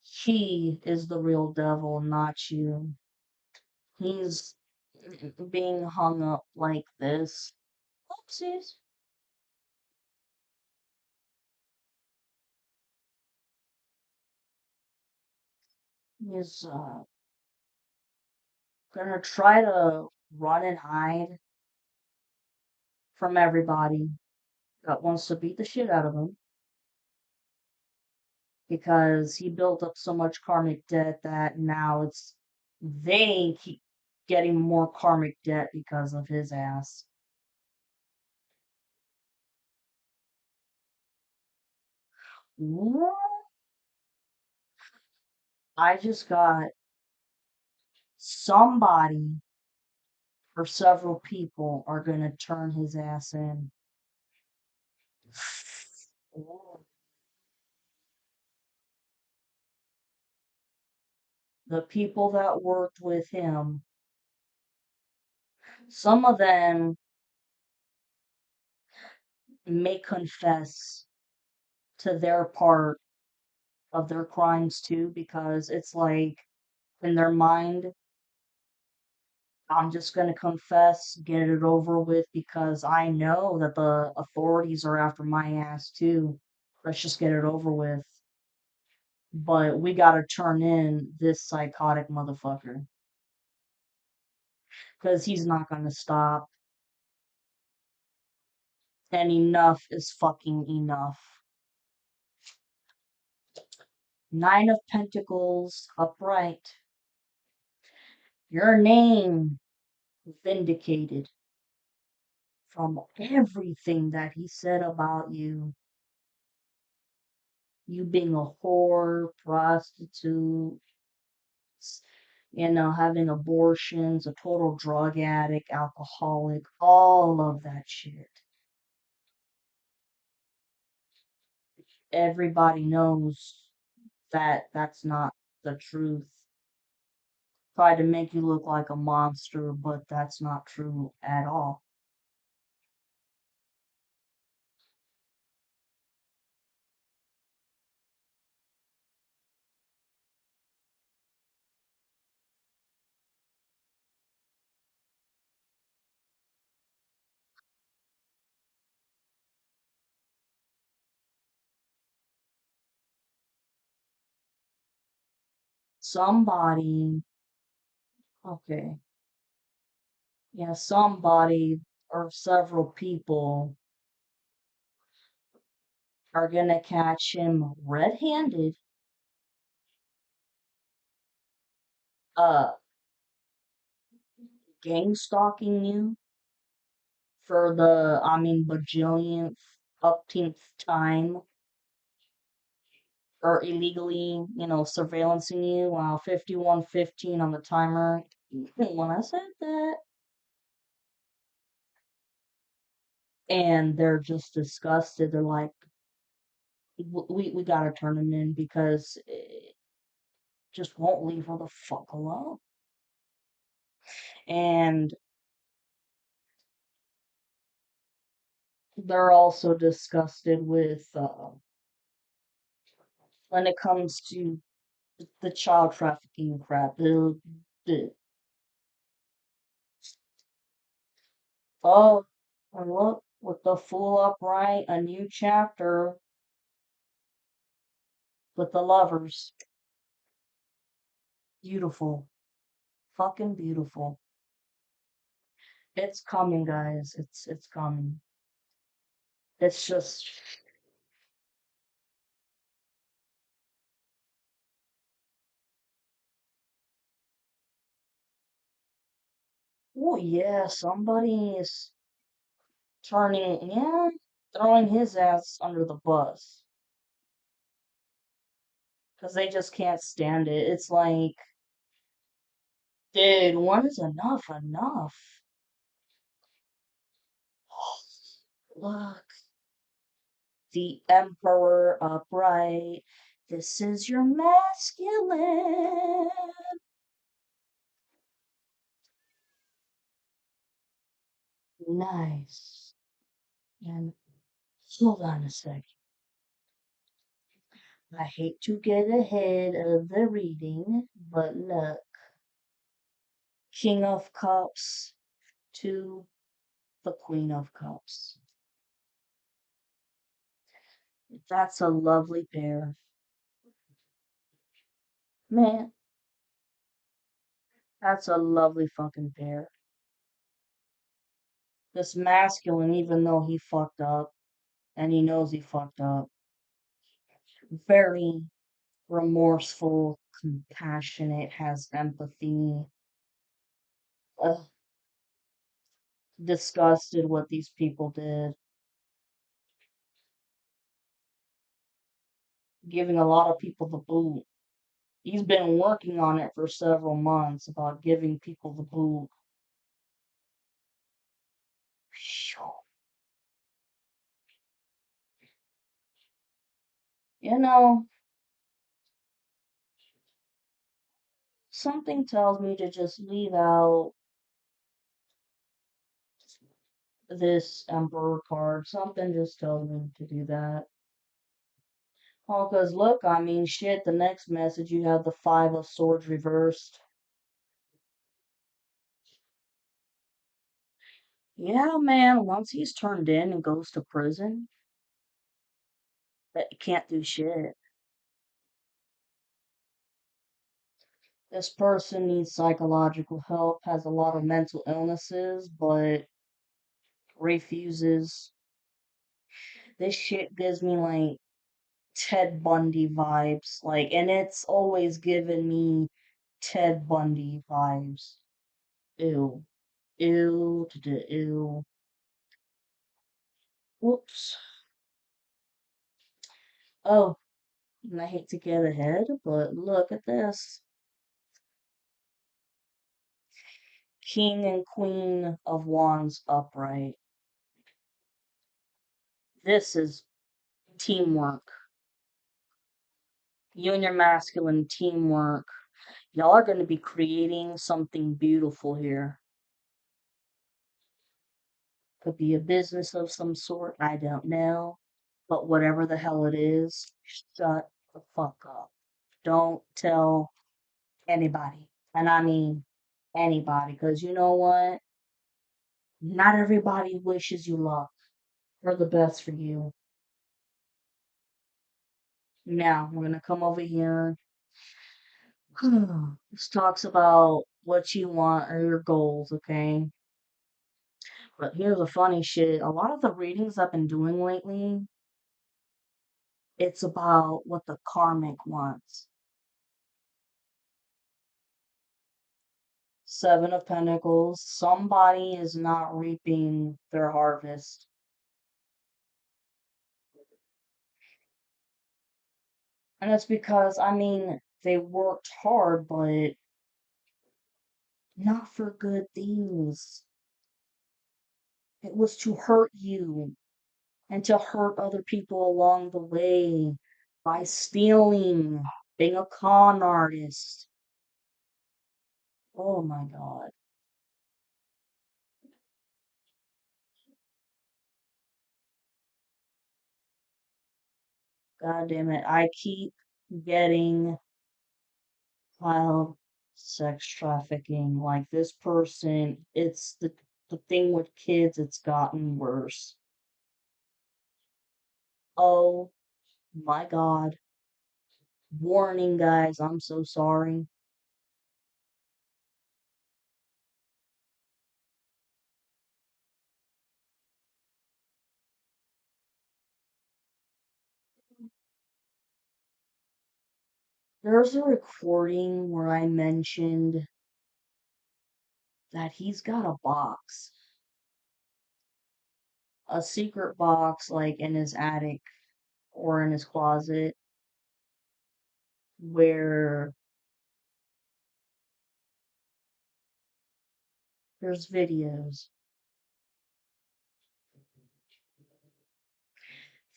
A: he is the real devil, not you. He's being hung up like this. Oopsies. He's gonna try to run and hide from everybody that wants to beat the shit out of him because he built up so much karmic debt that now they keep getting more karmic debt because of his ass. I just got somebody or several people are gonna turn his ass in. The people that worked with him, some of them may confess to their part of their crimes too, because it's like in their mind, I'm just gonna confess, get it over with, because I know that the authorities are after my ass too. Let's just get it over with. But we gotta turn in this psychotic motherfucker. Because he's not gonna stop. And enough is fucking enough. Nine of Pentacles upright. Your name vindicated from everything that he said about you. You being a whore, prostitute, having abortions, a total drug addict, alcoholic, all of that shit. Everybody knows that that's not the truth. Try to make you look like a monster, but that's not true at all. Somebody, okay, yeah, somebody or several people are gonna catch him red-handed, uh, gang stalking you for the, I mean, bajillionth, upteenth time, or illegally, surveillancing you while 51:15 on the timer. When I said that, and they're just disgusted. They're like, we gotta turn him in because it just won't leave her the fuck alone. And they're also disgusted with when it comes to the child trafficking crap. The oh, and look, with the fool upright, a new chapter with the lovers. Beautiful, fucking beautiful. It's coming, guys. It's coming. It's just, oh yeah, somebody is turning, yeah, throwing his ass under the bus because they just can't stand it. It's like, dude, when is enough? Look, the Emperor upright. This is your masculine. Nice. And hold on a second. I hate to get ahead of the reading, but look, King of Cups to the Queen of Cups. That's a lovely pair. Man, that's a lovely fucking pair. This masculine, even though he fucked up, and he knows he fucked up, very remorseful, compassionate, has empathy, uh, disgusted what these people did, giving a lot of people the boot. He's been working on it for several months about giving people the boot. You know, something tells me to just leave out this Emperor card. Something just tells me to do that. Oh, because look, I mean, shit, the next message you have the Five of Swords reversed. Yeah, man, once he's turned in and goes to prison, that he can't do shit. This person needs psychological help, has a lot of mental illnesses, but refuses. This shit gives me like Ted Bundy vibes. Like, and it's always given me Ted Bundy vibes. Ew. Ew to the ew. Whoops. Oh, and I hate to get ahead, but look at this. King and Queen of Wands upright. This is teamwork. You and your masculine teamwork, y'all are going to be creating something beautiful here. Could be a business of some sort, I don't know. But whatever the hell it is, shut the fuck up. Don't tell anybody. And I mean anybody, because you know what? Not everybody wishes you luck or the best for you. Now, we're going to come over here. This talks about what you want or your goals, okay? But here's the funny shit. A lot of the readings I've been doing lately, it's about what the karmic wants. Seven of Pentacles. Somebody is not reaping their harvest. And it's because, I mean, they worked hard, but not for good things. It was to hurt you and to hurt other people along the way by stealing, being a con artist. Oh my God. God damn it. I keep getting child sex trafficking. Like this person, it's the thing with kids, it's gotten worse. Oh my God. Warning, guys, I'm so sorry. There's a recording where I mentioned that he's got a box, a secret box, like in his attic or in his closet, where there's videos.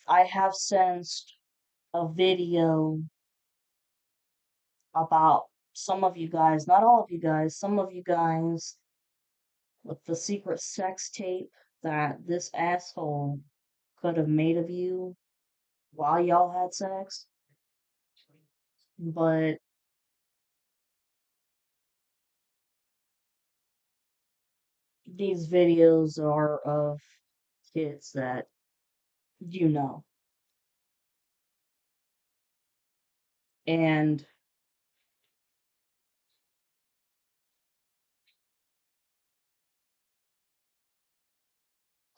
A: I have sensed a video about some of you guys, not all of you guys, some of you guys with the secret sex tape that this asshole could have made of you while y'all had sex. But these videos are of kids that you know. And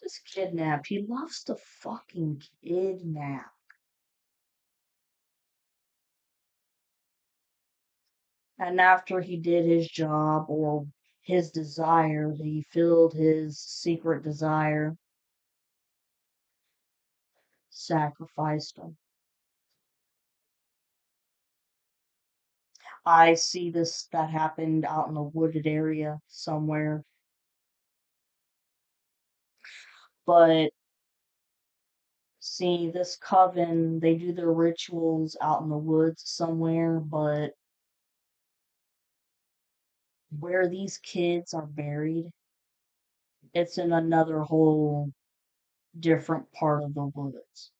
A: just kidnap. He loves to fucking kidnap. And after he did his job or his desire, he filled his secret desire, sacrificed him. I see this that happened out in a wooded area somewhere. But see, this coven, they do their rituals out in the woods somewhere, but where these kids are buried, it's in another whole different part of the woods.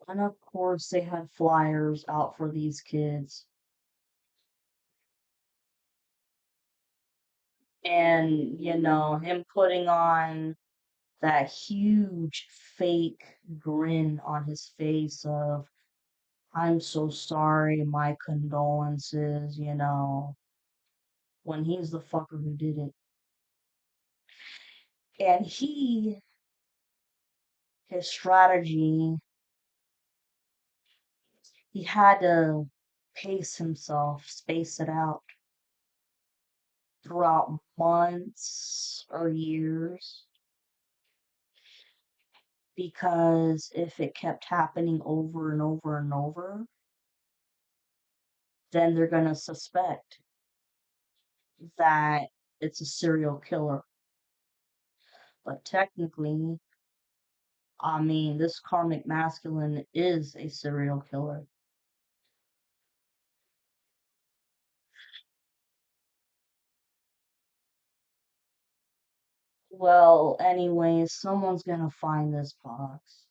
A: And of course, they had flyers out for these kids. And, you know, him putting on that huge fake grin on his face of, I'm so sorry, my condolences, you know, when he's the fucker who did it. And his strategy, he had to pace himself, space it out throughout months or years. Because if it kept happening over and over and over, then they're going to suspect that it's a serial killer. But technically, I mean, this karmic masculine is a serial killer. Well, anyways, someone's gonna find this box.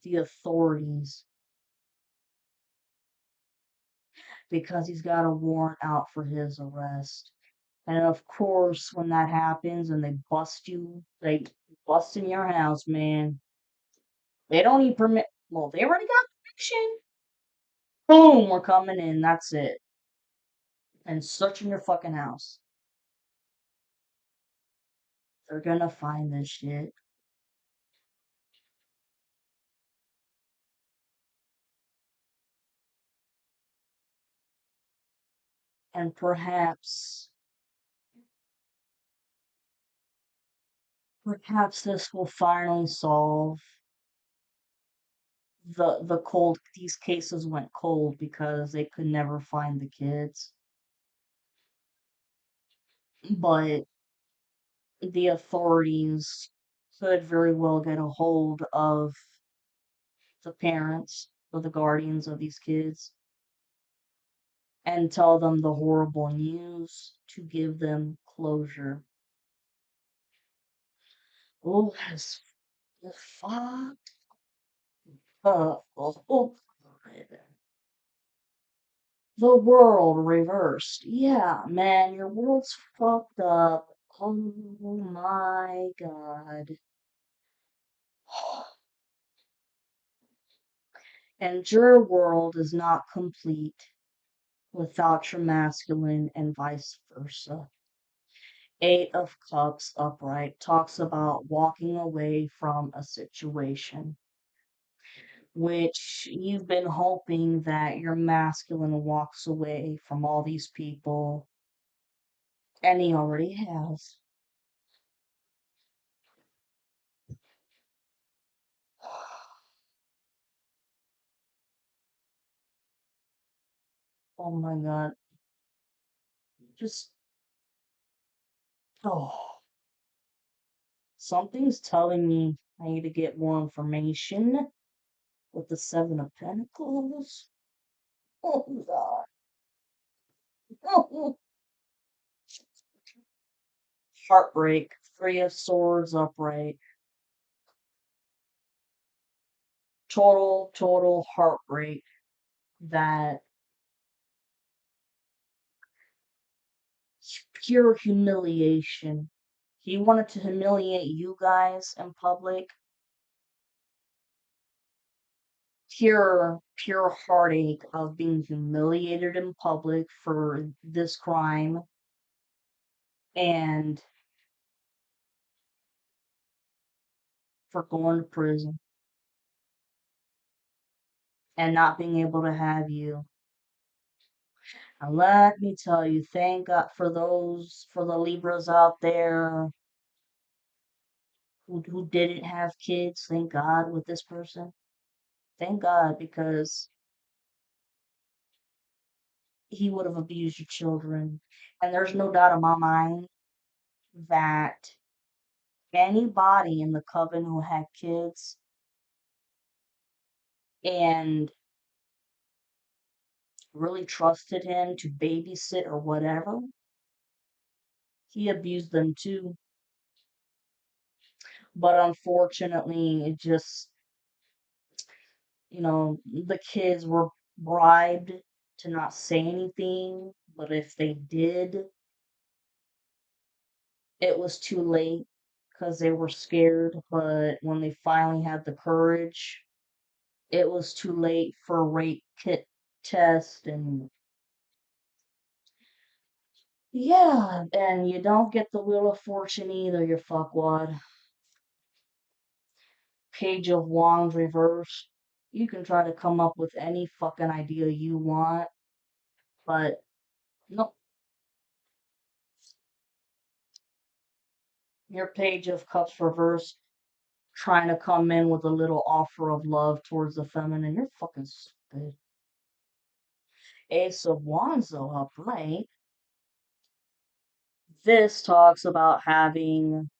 A: The authorities, because he's got a warrant out for his arrest. And of course, when that happens and they bust you, they bust in your house, man. They don't need permit. Well, they already got permission. Boom, we're coming in. That's it. And searching your fucking house. They're gonna find this shit. And perhaps this will finally solve the cold. These cases went cold because they could never find the kids. But the authorities could very well get a hold of the parents or the guardians of these kids and tell them the horrible news to give them closure. Oh, that's the fuck. Oh, God. The world reversed. Yeah, man, your world's fucked up. Oh my God. And your world is not complete without your masculine and vice versa. Eight of Cups upright talks about walking away from a situation, which you've been hoping that your masculine walks away from all these people, and he already has. Oh my God. Just, oh, something's telling me I need to get more information with the Seven of Pentacles. Oh God. Heartbreak. Three of Swords upright. Total heartbreak that pure humiliation. He wanted to humiliate you guys in public. Pure heartache of being humiliated in public for this crime and for going to prison and not being able to have you. And let me tell you, thank God for the Libras out there who didn't have kids. Thank God with this person. Thank God because he would have abused your children. And there's no doubt in my mind that anybody in the coven who had kids and really trusted him to babysit or whatever, he abused them too. But unfortunately, it just, the kids were bribed to not say anything. But if they did, it was too late because they were scared. But when they finally had the courage, it was too late for a rape kit test and yeah, and you don't get the Wheel of Fortune either, you fuckwad. Page of Wands reversed. You can try to come up with any fucking idea you want, but nope. Your Page of Cups reversed, trying to come in with a little offer of love towards the feminine. You're fucking stupid. Ace of Wands, though, upright. This talks about having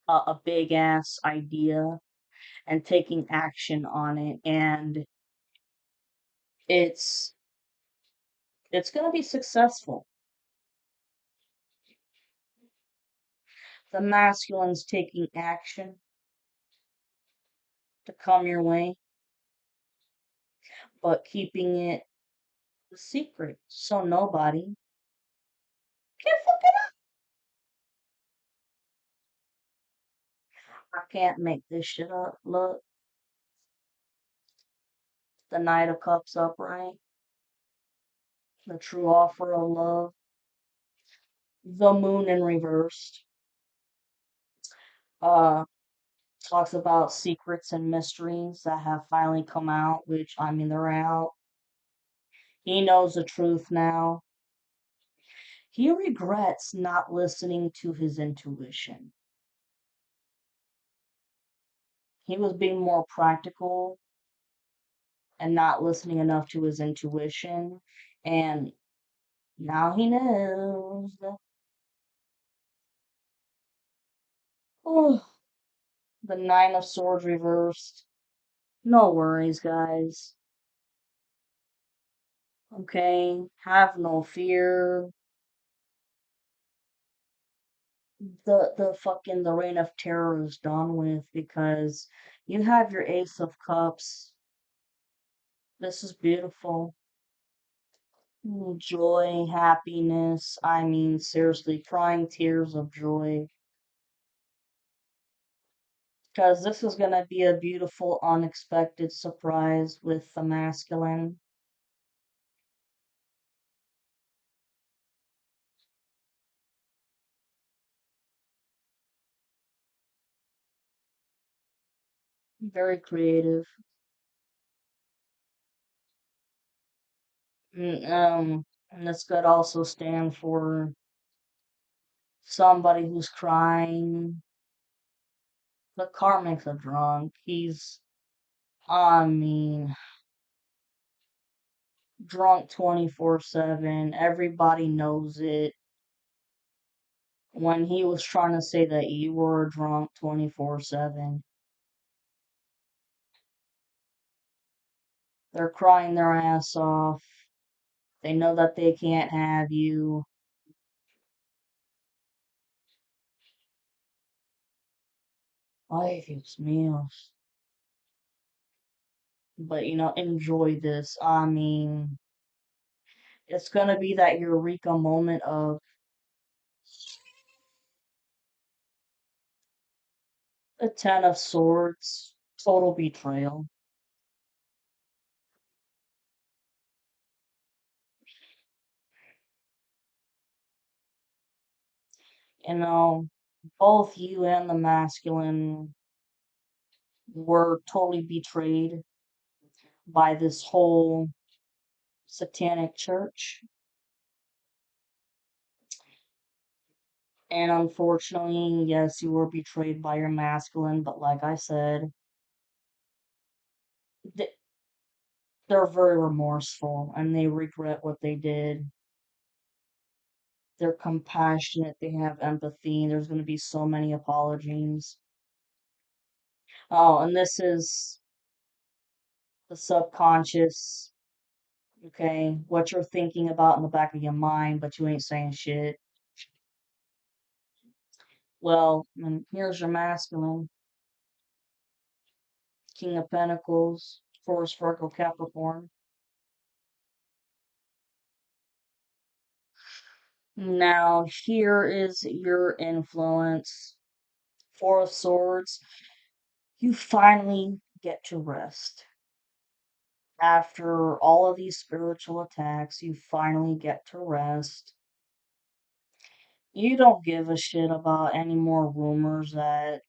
A: a big ass idea and taking action on it, and it's it's going to be successful. The masculine's taking action to come your way, but keeping it a secret so nobody can fuck it up. I can't make this shit up. Look, the Knight of Cups upright, the true offer of love, the Moon in reversed. Uh, talks about secrets and mysteries that have finally come out, which I mean they're out. He knows the truth now. He regrets not listening to his intuition. He was being more practical and not listening enough to his intuition. And now he knows. Oh, the Nine of Swords reversed. No worries, guys. Okay? Have no fear. The reign of terror is done with because you have your Ace of Cups. This is beautiful. Joy, happiness. I mean, seriously, crying tears of joy. Because this is going to be a beautiful, unexpected surprise with the masculine. Very creative. And this could also stand for somebody who's crying. The karmic's a drunk. I mean, drunk 24/7. Everybody knows it. When he was trying to say that you were drunk 24/7, they're crying their ass off. They know that they can't have you. Ay, Dios mío. But enjoy this. I mean, it's gonna be that eureka moment of the Ten of Swords, total betrayal. You know, both you and the masculine were totally betrayed by this whole satanic church. And unfortunately, yes, you were betrayed by your masculine, but like I said, th- they're very remorseful and they regret what they did. They're compassionate, they have empathy. There's going to be so many apologies. Oh, and this is the subconscious, okay? What you're thinking about in the back of your mind, but you ain't saying shit. Well, and here's your masculine, King of Pentacles, Taurus, Virgo, Capricorn. Now, here is your influence. Four of Swords. You finally get to rest. After all of these spiritual attacks, you finally get to rest. You don't give a shit about any more rumors that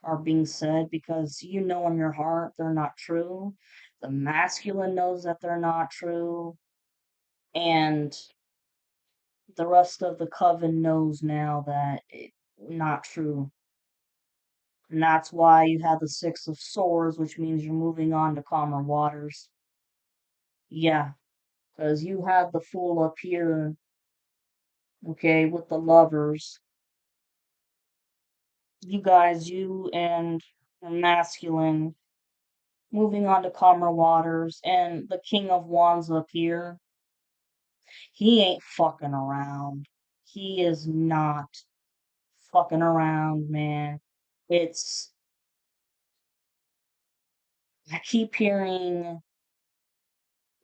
A: are being said because you know in your heart they're not true. The masculine knows that they're not true. And the rest of the coven knows now that it's not true. And that's why you have the Six of Swords, which means you're moving on to calmer waters. Yeah, because you had the Fool up here Okay, with the lovers. You guys, you and the masculine. Moving on to calmer waters, and the King of Wands up here. He ain't fucking around. He is not fucking around, man. It's, I keep hearing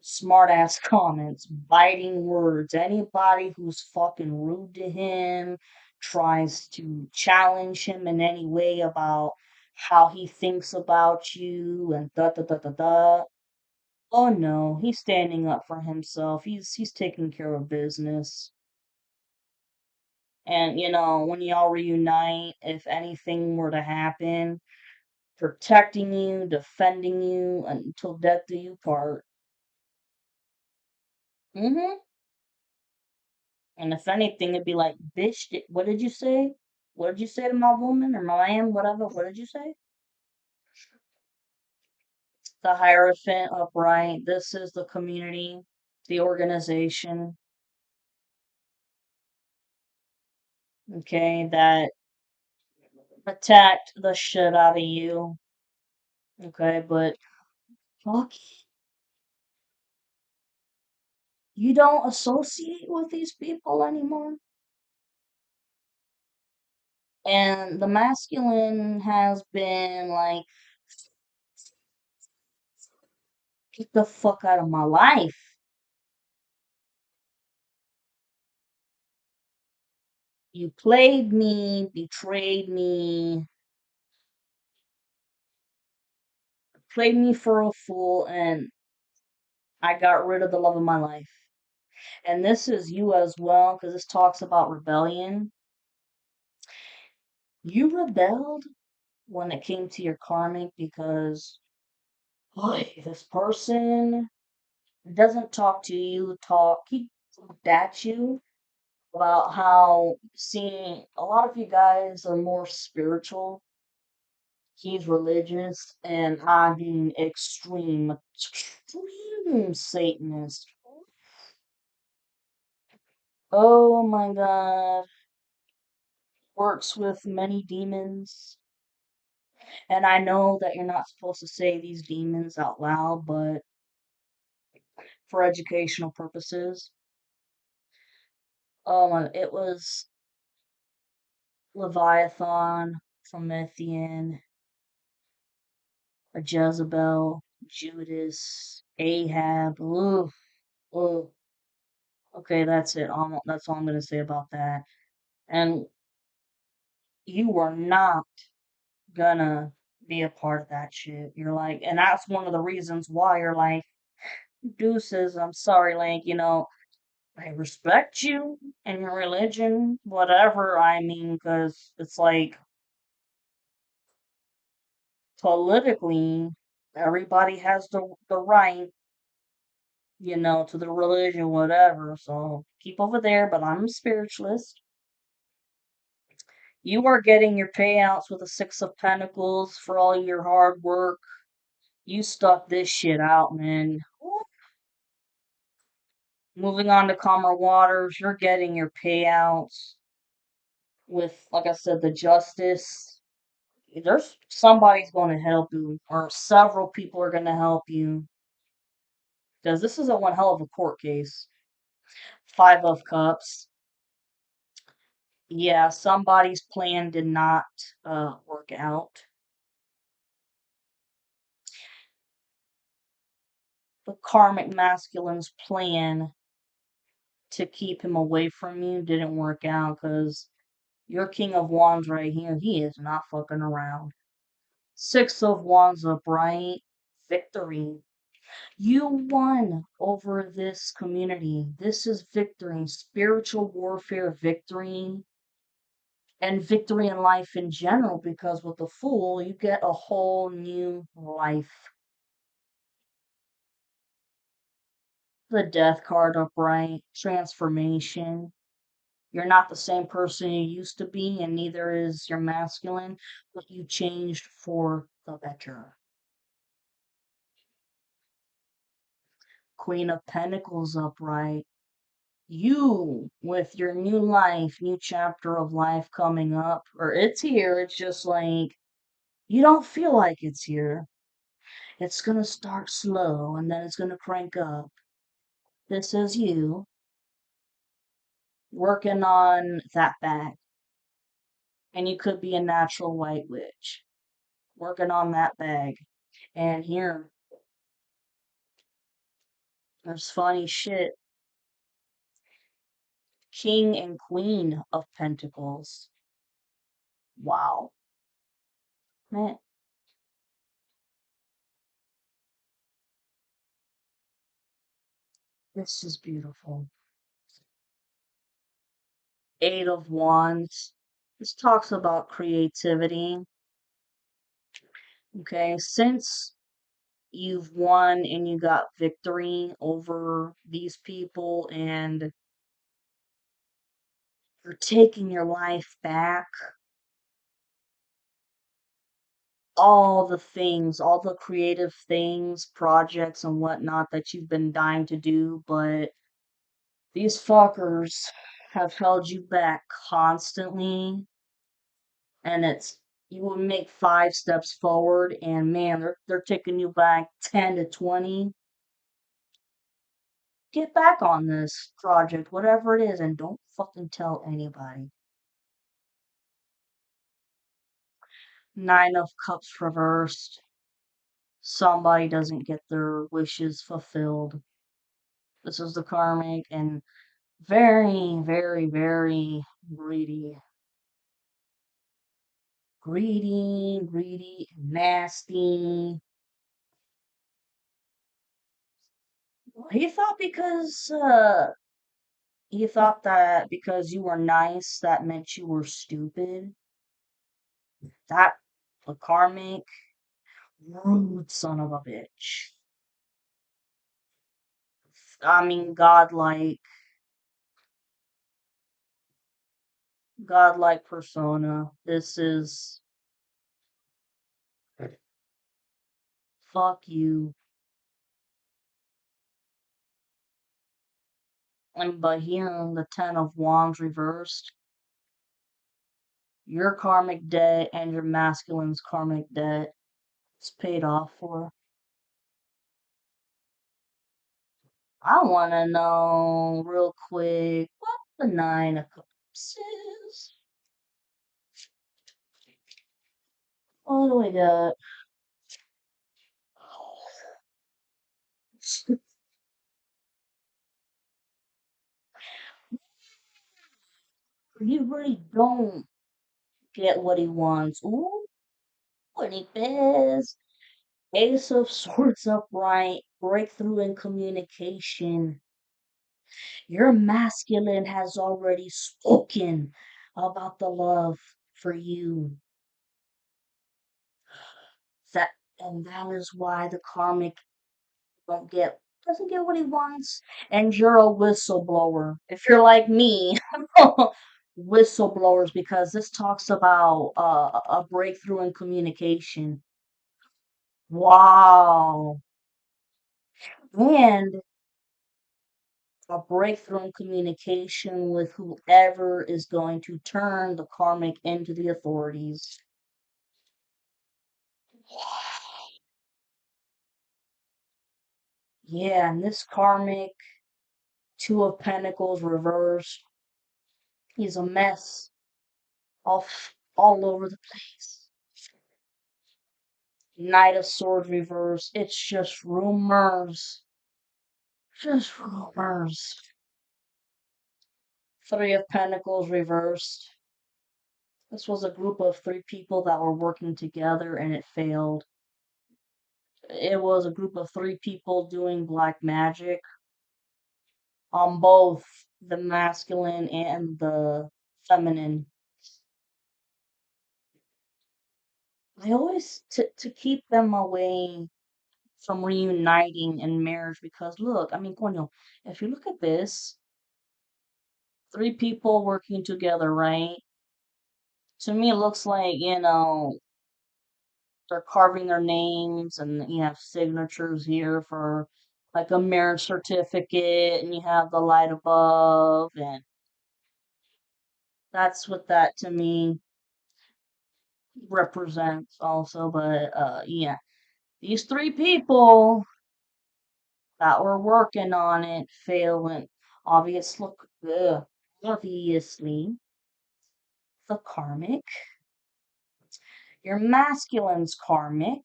A: smart ass comments, biting words. Anybody who's fucking rude to him, tries to challenge him in any way about how he thinks about you and da da da da da. Oh no, he's standing up for himself. He's taking care of business. And when y'all reunite, if anything were to happen, protecting you, defending you until death do you part. Mhm. And if anything, it'd be like, bitch, what did you say? What did you say to my woman or my man, whatever? What did you say? The Hierophant upright. This is the community, the organization, okay, that protect the shit out of you, okay, but fuck, you don't associate with these people anymore. And the masculine has been like, get the fuck out of my life. You played me, betrayed me, played me for a fool, and I got rid of the love of my life. And this is you as well, because this talks about rebellion. You rebelled when it came to your karmic because, boy, this person doesn't talk to you, he talked at you about how seeing a lot of you guys are more spiritual. He's religious, and I'm being extreme Satanist. Oh my god. Works with many demons. And I know that you're not supposed to say these demons out loud, but for educational purposes. It was Leviathan, Promethean, a Jezebel, Judas, Ahab. Ooh, ooh. Okay, that's it. That's all I'm gonna say about that. And you were not gonna be a part of that shit. You're like, and that's one of the reasons why you're like, deuces, I'm sorry, like, I respect you and your religion, whatever. I mean, because it's like politically, everybody has the right, to the religion, whatever. So keep over there, but I'm a spiritualist. You are getting your payouts with the Six of Pentacles for all your hard work. You stuck this shit out, man. Moving on to calmer waters, you're getting your payouts with, like I said, the justice. There's somebody's going to help you, or several people are going to help you, because this is a one hell of a court case. Five of Cups. Yeah, somebody's plan did not work out. The karmic masculine's plan to keep him away from you didn't work out because your King of Wands right here, he is not fucking around. Six of Wands upright. Victory. You won over this community. This is victory, spiritual warfare victory, and victory in life in general, because with the Fool, you get a whole new life. The Death card upright, transformation. You're not the same person you used to be, and neither is your masculine, but you changed for the better. Queen of Pentacles upright. You, with your new life, new chapter of life coming up, or it's here, it's just like, you don't feel like it's here. It's gonna start slow and then it's gonna crank up. This is you working on that bag. And you could be a natural white witch working on that bag. And here, there's funny shit. King and Queen of Pentacles. Wow. Man, this is beautiful. Eight of Wands. This talks about creativity. Okay, since you've won and you got victory over these people and you're taking your life back, all the things, all the creative things, projects and whatnot that you've been dying to do, but these fuckers have held you back constantly, and it's you would make 5 steps forward, and man, they're taking you back 10 to 20. Get back on this project, whatever it is, and don't fucking tell anybody. Nine of Cups reversed. Somebody doesn't get their wishes fulfilled. This is the karmic and very, very, very greedy. Greedy, greedy, nasty. He thought that because you were nice, that meant you were stupid. That a karmic, rude son of a bitch. I mean, godlike persona. This is fuck you. And but here, the Ten of Wands reversed. Your karmic debt and your masculine's karmic debt is paid off for. I want to know real quick what the Nine of Cups is. What do we got? You really don't get what he wants. Ooh, what he is. Ace of Swords upright, breakthrough in communication. Your masculine has already spoken about the love for you. That and that is why the karmic don't get doesn't get what he wants. And you're a whistleblower. If you're like me, whistleblowers, because this talks about a breakthrough in communication. Wow. And a breakthrough in communication with whoever is going to turn the karmic into the authorities. Yeah, and this karmic, Two of Pentacles reversed, he's a mess all over the place. Knight of Swords reversed, it's just rumors. Just rumors. Three of Pentacles reversed. This was a group of 3 people that were working together and it failed. It was a group of 3 people doing black magic on both the masculine and the feminine. I always to keep them away from reuniting in marriage because look, I mean, coño, if you look at this, 3 people working together, right? To me, it looks like, they're carving their names and you have signatures here for like a marriage certificate, and you have the light above, and that's what that to me represents also. But yeah, these three people that were working on it failing. Obviously, obviously, the karmic, your masculine's karmic,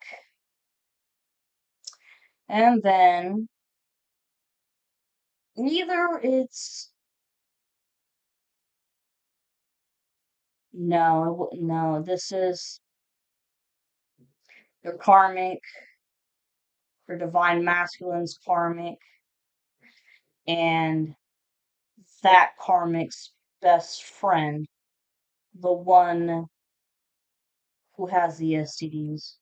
A: and then either it's no, this is your karmic, your divine masculine's karmic, and that karmic's best friend, the one who has the STDs.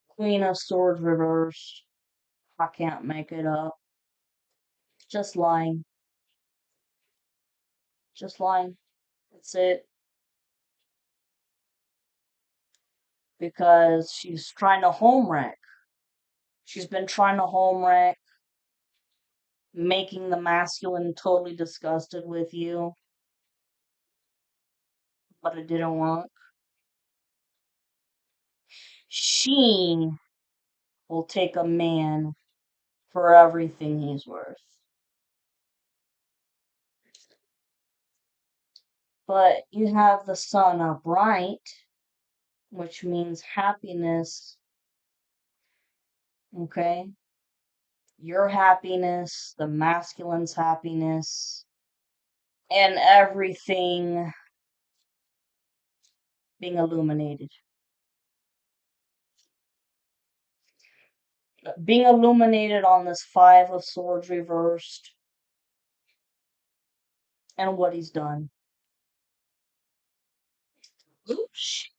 A: Queen of Swords reversed. I can't make it up. Just lying. Just lying. That's it. Because she's trying to home wreck. She's been trying to home wreck, making the masculine totally disgusted with you, but it didn't work. She will take a man for everything he's worth. But you have the sun upright, which means happiness, okay? Your happiness, the masculine's happiness, and everything being illuminated. Being illuminated on this Five of Swords reversed and what he's done. Oops.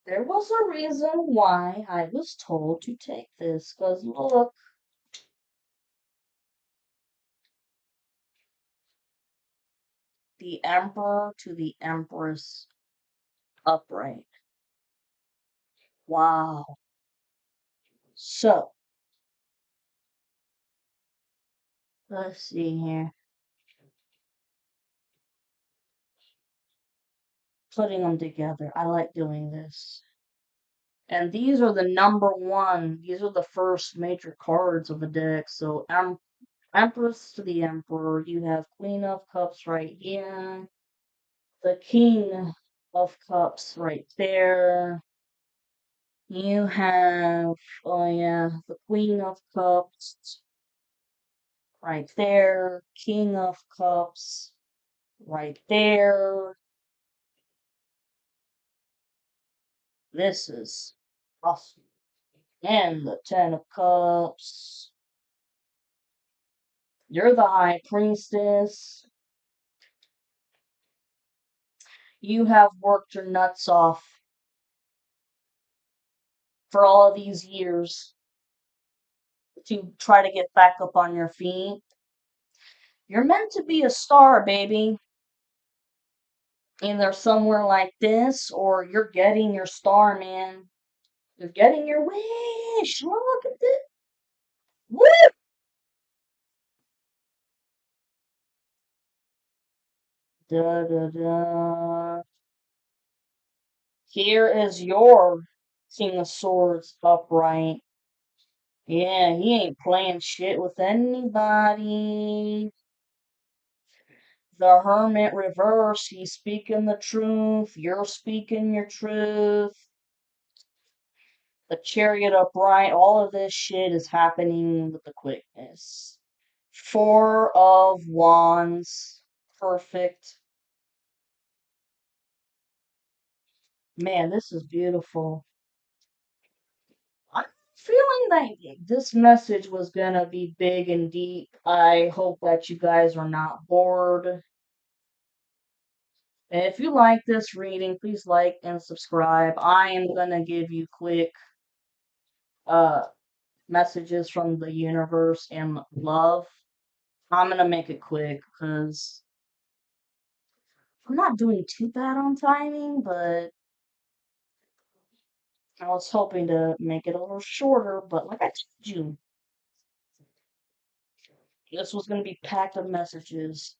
A: There was a reason why I was told to take this, because look, the Emperor to the Empress upright. Wow. So, let's see here. Putting them together. I like doing this. And these are the number one. These are the first major cards of the deck. So, Empress to the Emperor. You have Queen of Cups right here. The King of Cups right there. You have, oh yeah, the Queen of Cups right there. King of Cups right there. This is awesome. And the Ten of Cups. You're the High Priestess. You have worked your nuts off for all of these years to try to get back up on your feet. You're meant to be a star, baby. Either somewhere like this, or you're getting your star, man. You're getting your wish. Look at this. Woo! Da da da. Here is your King of Swords upright. Yeah, he ain't playing shit with anybody. The Hermit reverse, he's speaking the truth. You're speaking your truth. The Chariot upright, all of this shit is happening with the quickness. Four of Wands. Perfect. Man, this is beautiful. I'm feeling like this message was gonna be big and deep. I hope that you guys are not bored. And if you like this reading, please like and subscribe. I am gonna give you quick uh messages from the universe and love. I'm gonna make it quick because I'm not doing too bad on timing, but I was hoping to make it a little shorter. But like I told you, This was gonna be packed of messages.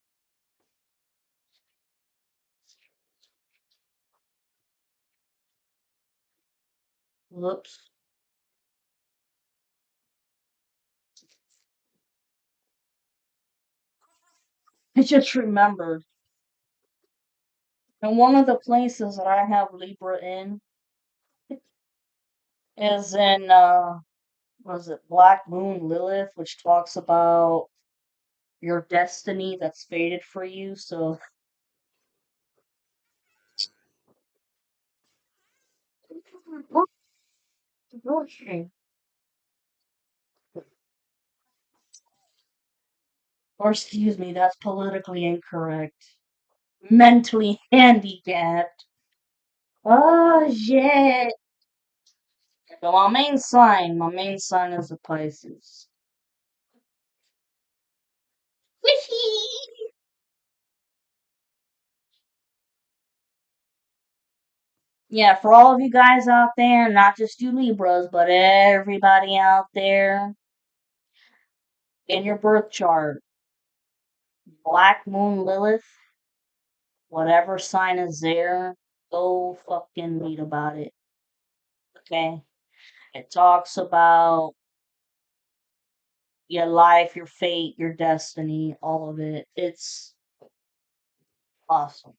A: Whoops. I just remembered. And one of the places that I have Libra in is in what is it, Black Moon Lilith, which talks about your destiny that's fated for you. So okay. Or excuse me, that's politically incorrect. Mentally handicapped. Oh shit. So my main sign is a Pisces. Whee! Yeah, for all of you guys out there, not just you Libras, but everybody out there in your birth chart, Black Moon Lilith, whatever sign is there, go fucking read about it. Okay? It talks about your life, your fate, your destiny, all of it. It's awesome.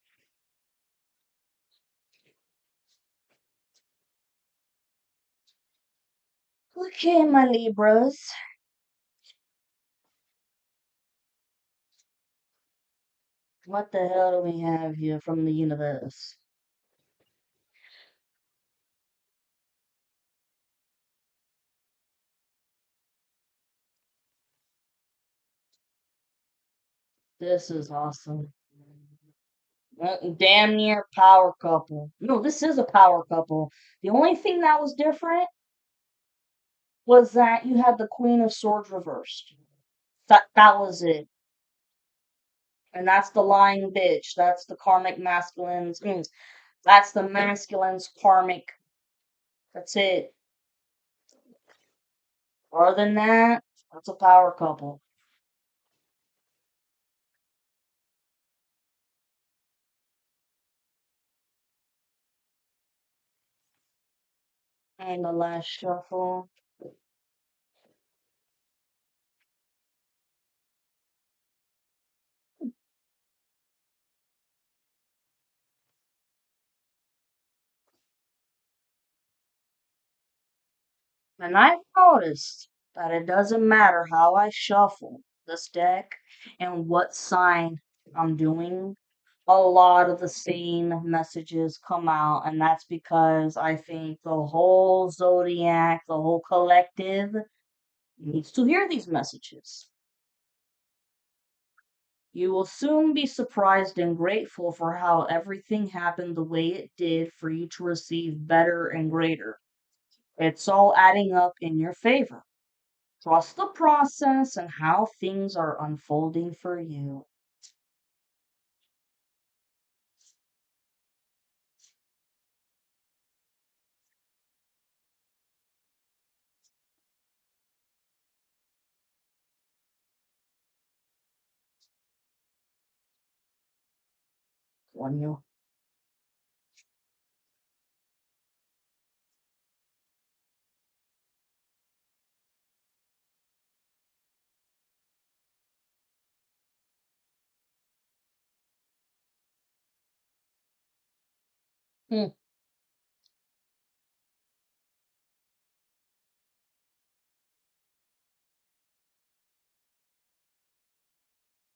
A: Okay, my Libras. What the hell do we have here from the universe? This is awesome. Damn near power couple. No, this is a power couple. The only thing that was different was that you had the Queen of Swords reversed. That was it. And that's the lying bitch. That's the karmic masculines. That's the masculine's karmic. That's it. Other than that, that's a power couple. And the last shuffle. And I've noticed that it doesn't matter how I shuffle this deck and what sign I'm doing, a lot of the same messages come out, and that's because I think the whole zodiac, the whole collective, needs to hear these messages. You will soon be surprised and grateful for how everything happened the way it did for you to receive better and greater. It's all adding up in your favor. Trust the process and how things are unfolding for you. When you, hmm,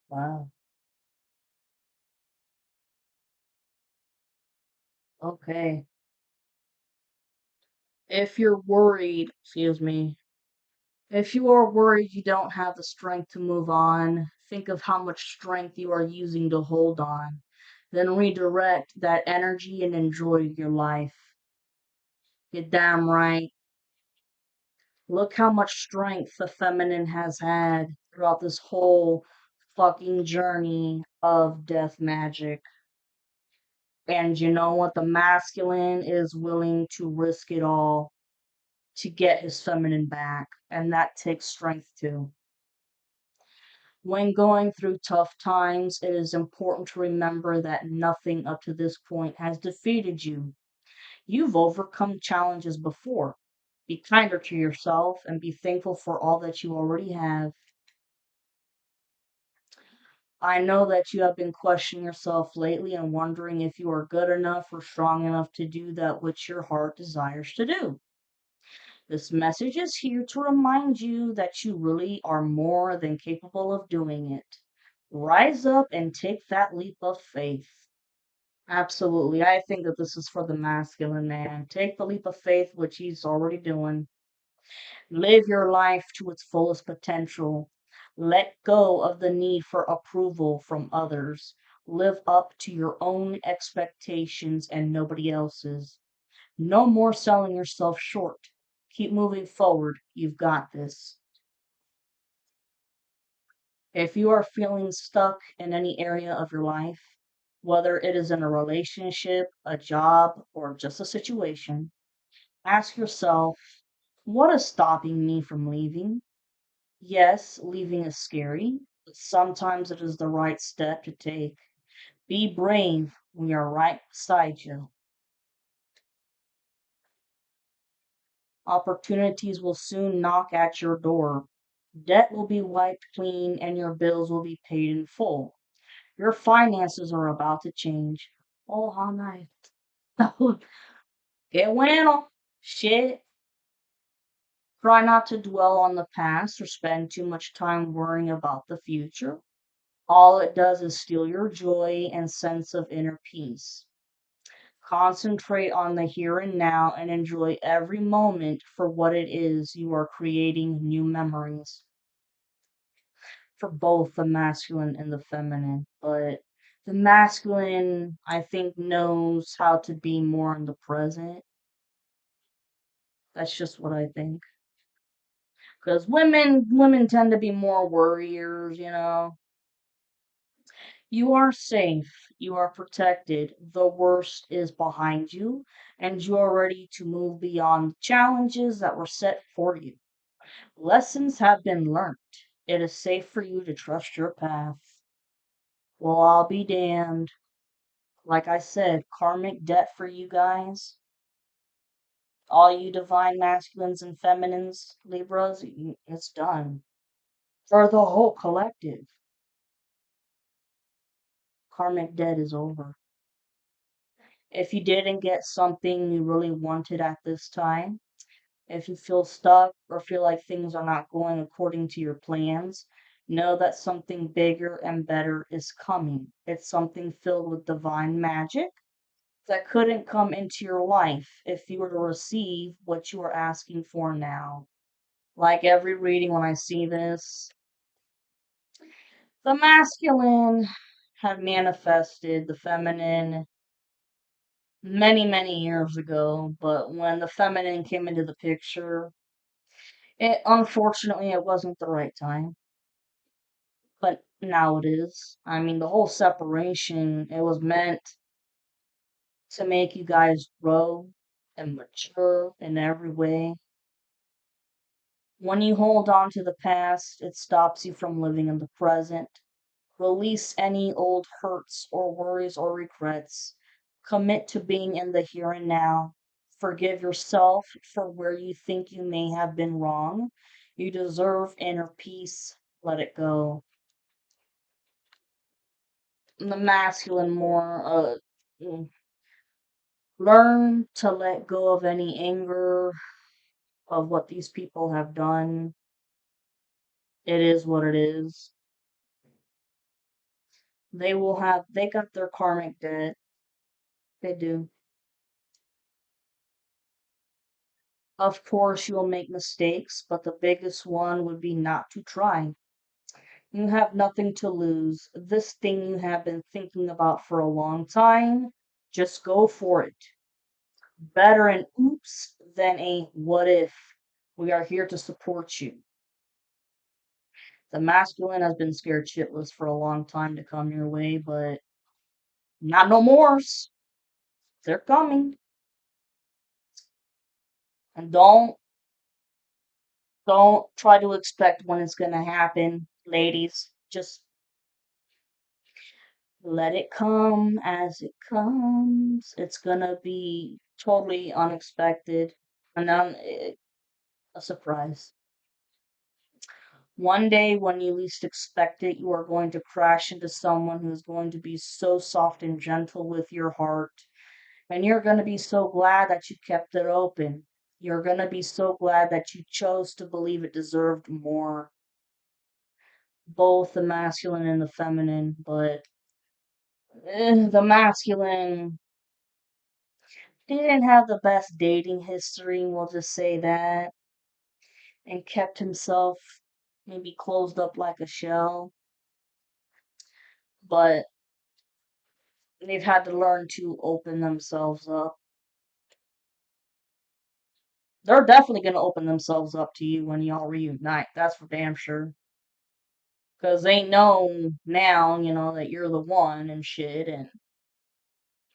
A: wow, okay. If you're worried, excuse me, if you are worried you don't have the strength to move on, think of how much strength you are using to hold on. Then redirect that energy and enjoy your life. You're damn right. Look how much strength the feminine has had throughout this whole fucking journey of death magic. And you know what? The masculine is willing to risk it all to get his feminine back. And that takes strength too. When going through tough times, it is important to remember that nothing up to this point has defeated you. You've overcome challenges before. Be kinder to yourself and be thankful for all that you already have. I know that you have been questioning yourself lately and wondering if you are good enough or strong enough to do that which your heart desires to do. This message is here to remind you that you really are more than capable of doing it. Rise up and take that leap of faith. Absolutely. I think that this is for the masculine man. Take the leap of faith, which he's already doing. Live your life to its fullest potential. Let go of the need for approval from others. Live up to your own expectations and nobody else's. No more selling yourself short. Keep moving forward. You've got this. If you are feeling stuck in any area of your life, whether it is in a relationship, a job, or just a situation, ask yourself, what is stopping me from leaving? Yes, leaving is scary, but sometimes it is the right step to take. Be brave. We are right beside you. Opportunities will soon knock at your door. Debt will be wiped clean and your bills will be paid in full. Your finances are about to change. Oh, how nice. Qué bueno. Shit. Try not to dwell on the past or spend too much time worrying about the future. All it does is steal your joy and sense of inner peace. Concentrate on the here and now and enjoy every moment for what it is you are creating new memories for both the masculine and the feminine. But the masculine, I think, knows how to be more in the present. That's just what I think. Because women tend to be more worriers, you know. You are safe. You are protected. The worst is behind you, and you are ready to move beyond the challenges that were set for you. Lessons have been learned. It is safe for you to trust your path. Well, I'll be damned. Like I said, karmic debt for you guys. All you divine masculines and feminines, Libras, it's done. For the whole collective, karmic debt is over. If you didn't get something you really wanted at this time, if you feel stuck or feel like things are not going according to your plans, know that something bigger and better is coming. It's something filled with divine magic that couldn't come into your life if you were to receive what you are asking for now. Like every reading, when I see this, the masculine had manifested the feminine many, many years ago, but when the feminine came into the picture, it unfortunately it wasn't the right time, but now it is. I mean, the whole separation, it was meant to make you guys grow and mature in every way. When you hold on to the past, it stops you from living in the present. Release any old hurts or worries or regrets. Commit to being in the here and now. Forgive yourself for where you think you may have been wrong. You deserve inner peace. Let it go. The masculine more, mm, learn to let go of any anger of what these people have done. It is what it is. They got their karmic debt. They do. Of course, you'll make mistakes, but the biggest one would be not to try. You have nothing to lose. This thing you have been thinking about for a long time, just go for it. Better an oops than a what if. We are here to support you. The masculine has been scared shitless for a long time to come your way, but not no mores. They're coming. And don't try to expect when it's gonna happen, ladies. Just let it come as it comes. It's gonna be totally unexpected and a surprise. One day, when you least expect it, you are going to crash into someone who's going to be so soft and gentle with your heart. And you're going to be so glad that you kept it open. You're going to be so glad that you chose to believe it deserved more. Both the masculine and the feminine, but the masculine didn't have the best dating history, we'll just say that, and kept himself maybe closed up like a shell. But they've had to learn to open themselves up. They're definitely going to open themselves up to you when y'all reunite. That's for damn sure. Because they know now, that you're the one and shit. And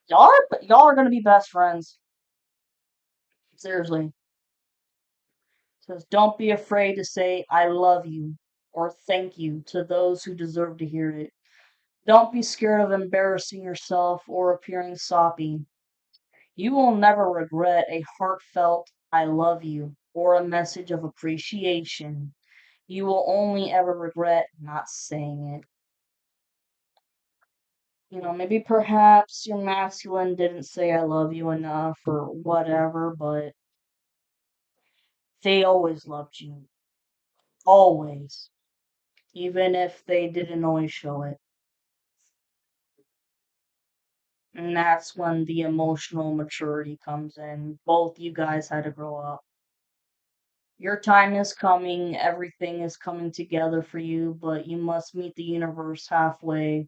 A: y'all are going to be best friends. Seriously. Says, don't be afraid to say, I love you or thank you to those who deserve to hear it. Don't be scared of embarrassing yourself or appearing soppy. You will never regret a heartfelt I love you or a message of appreciation. You will only ever regret not saying it. Maybe perhaps your masculine didn't say I love you enough or whatever, but they always loved you. Always. Even if they didn't always show it. And that's when the emotional maturity comes in. Both you guys had to grow up. Your time is coming, everything is coming together for you, but you must meet the universe halfway.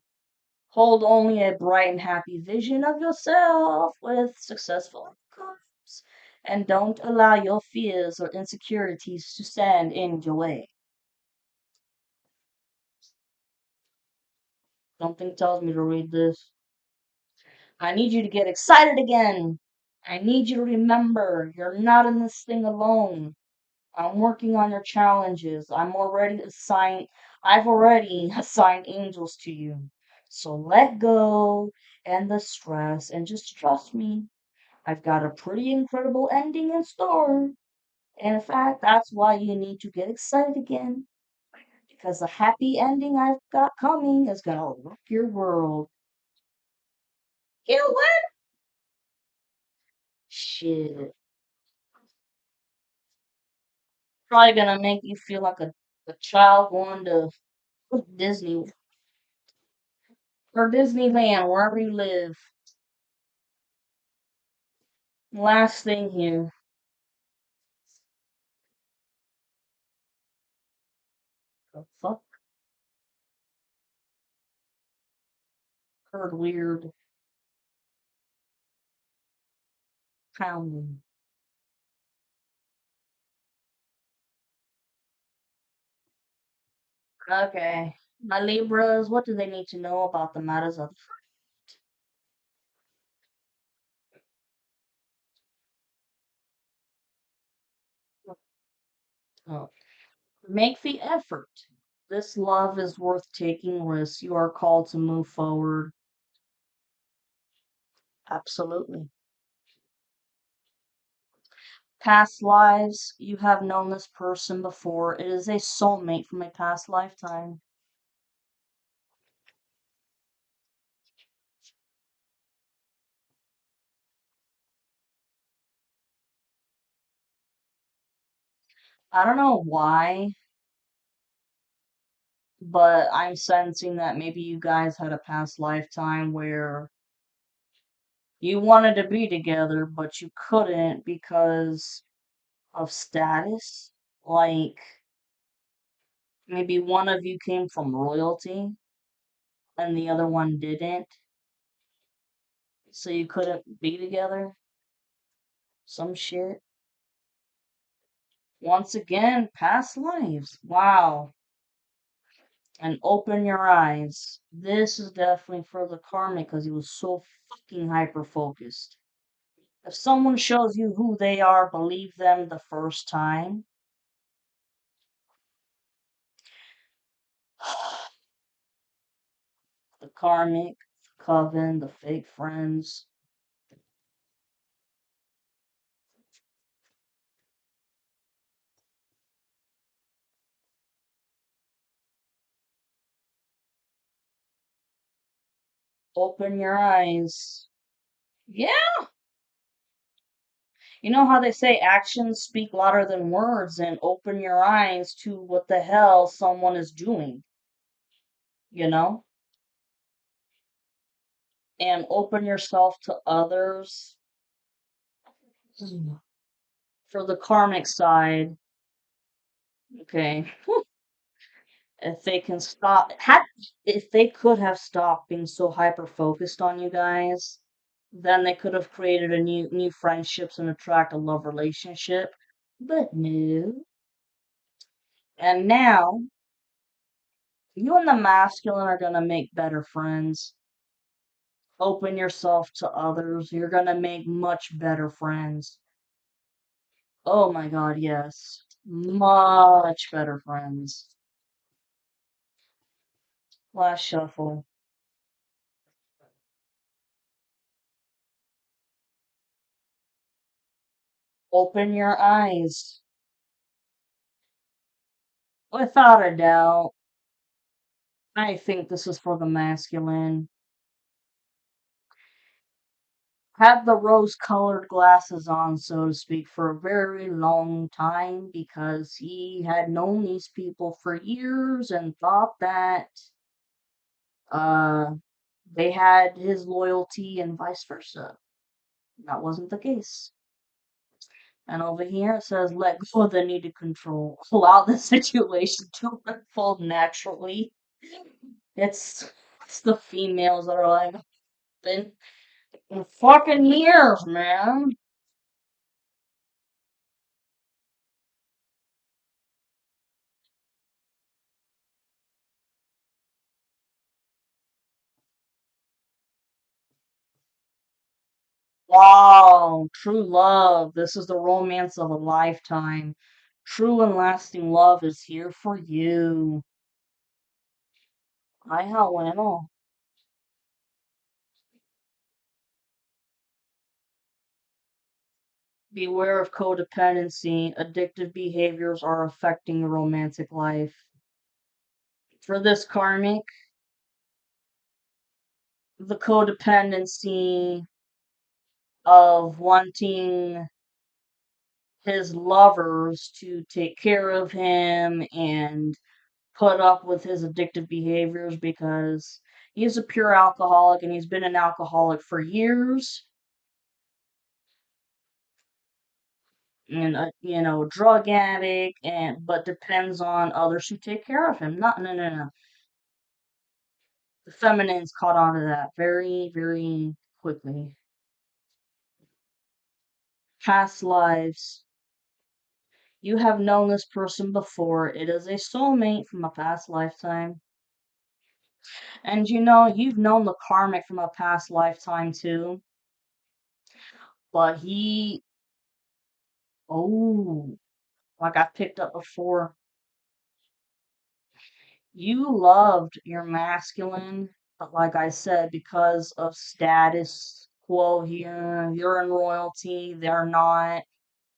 A: Hold only a bright and happy vision of yourself with successful outcomes. And don't allow your fears or insecurities to stand in your way. Something tells me to read this. I need you to get excited again. I need you to remember you're not in this thing alone. I'm working on your challenges. I've already assigned angels to you. So let go and the stress and just trust me. I've got a pretty incredible ending in store. And in fact, that's why you need to get excited again. Because the happy ending I've got coming is gonna rock your world. You know what? Shit. Probably gonna make you feel like a child going to Disney or Disneyland, wherever you live. Last thing here. The fuck? Heard weird pounding. Okay. My Libras, what do they need to know about the matters of oh. Make the effort. This love is worth taking risks. You are called to move forward. Absolutely. Past lives, you have known this person before. It is a soulmate from a past lifetime. I don't know why, but I'm sensing that maybe you guys had a past lifetime where you wanted to be together, but you couldn't because of status. Like, maybe one of you came from royalty and the other one didn't, so you couldn't be together. Some shit. Once again, past lives. Wow. And open your eyes. This is definitely for the karmic because he was so fucking hyper focused. If someone shows you who they are, believe them the first time. karmic, coven, the fake friends. Open your eyes. Yeah. You know how they say actions speak louder than words, and open your eyes to what the hell someone is doing, you know? And open yourself to others. For the karmic side, okay, if they can if they could have stopped being so hyper focused on you guys, then they could have created a new friendships and attract a love relationship. But no. And now you and the masculine are gonna make better friends. Open yourself to others. You're gonna make much better friends. Oh my god, yes. Much better friends. Last shuffle. Open your eyes. Without a doubt, I think this is for the masculine. Had the rose colored glasses on, so to speak, for a very long time because he had known these people for years and thought that uh, they had his loyalty and vice versa. That wasn't the case. And over here it says, let go of the need to control. Allow the situation to unfold naturally. It's, it's the females that are like, been fucking years, man. Wow, true love. This is the romance of a lifetime. True and lasting love is here for you. Ay, how bueno. Beware of codependency. Addictive behaviors are affecting your romantic life. For this karmic, the codependency of wanting his lovers to take care of him and put up with his addictive behaviors because he's a pure alcoholic and he's been an alcoholic for years and drug addict and but depends on others who take care of him. Not no no no. The feminines caught on to that very very quickly. Past lives. You have known this person before. It is a soulmate from a past lifetime. And you've known the karmic from a past lifetime too. But oh, like I picked up before, you loved your masculine, but like I said, because of status quo here, you're in royalty, they're not.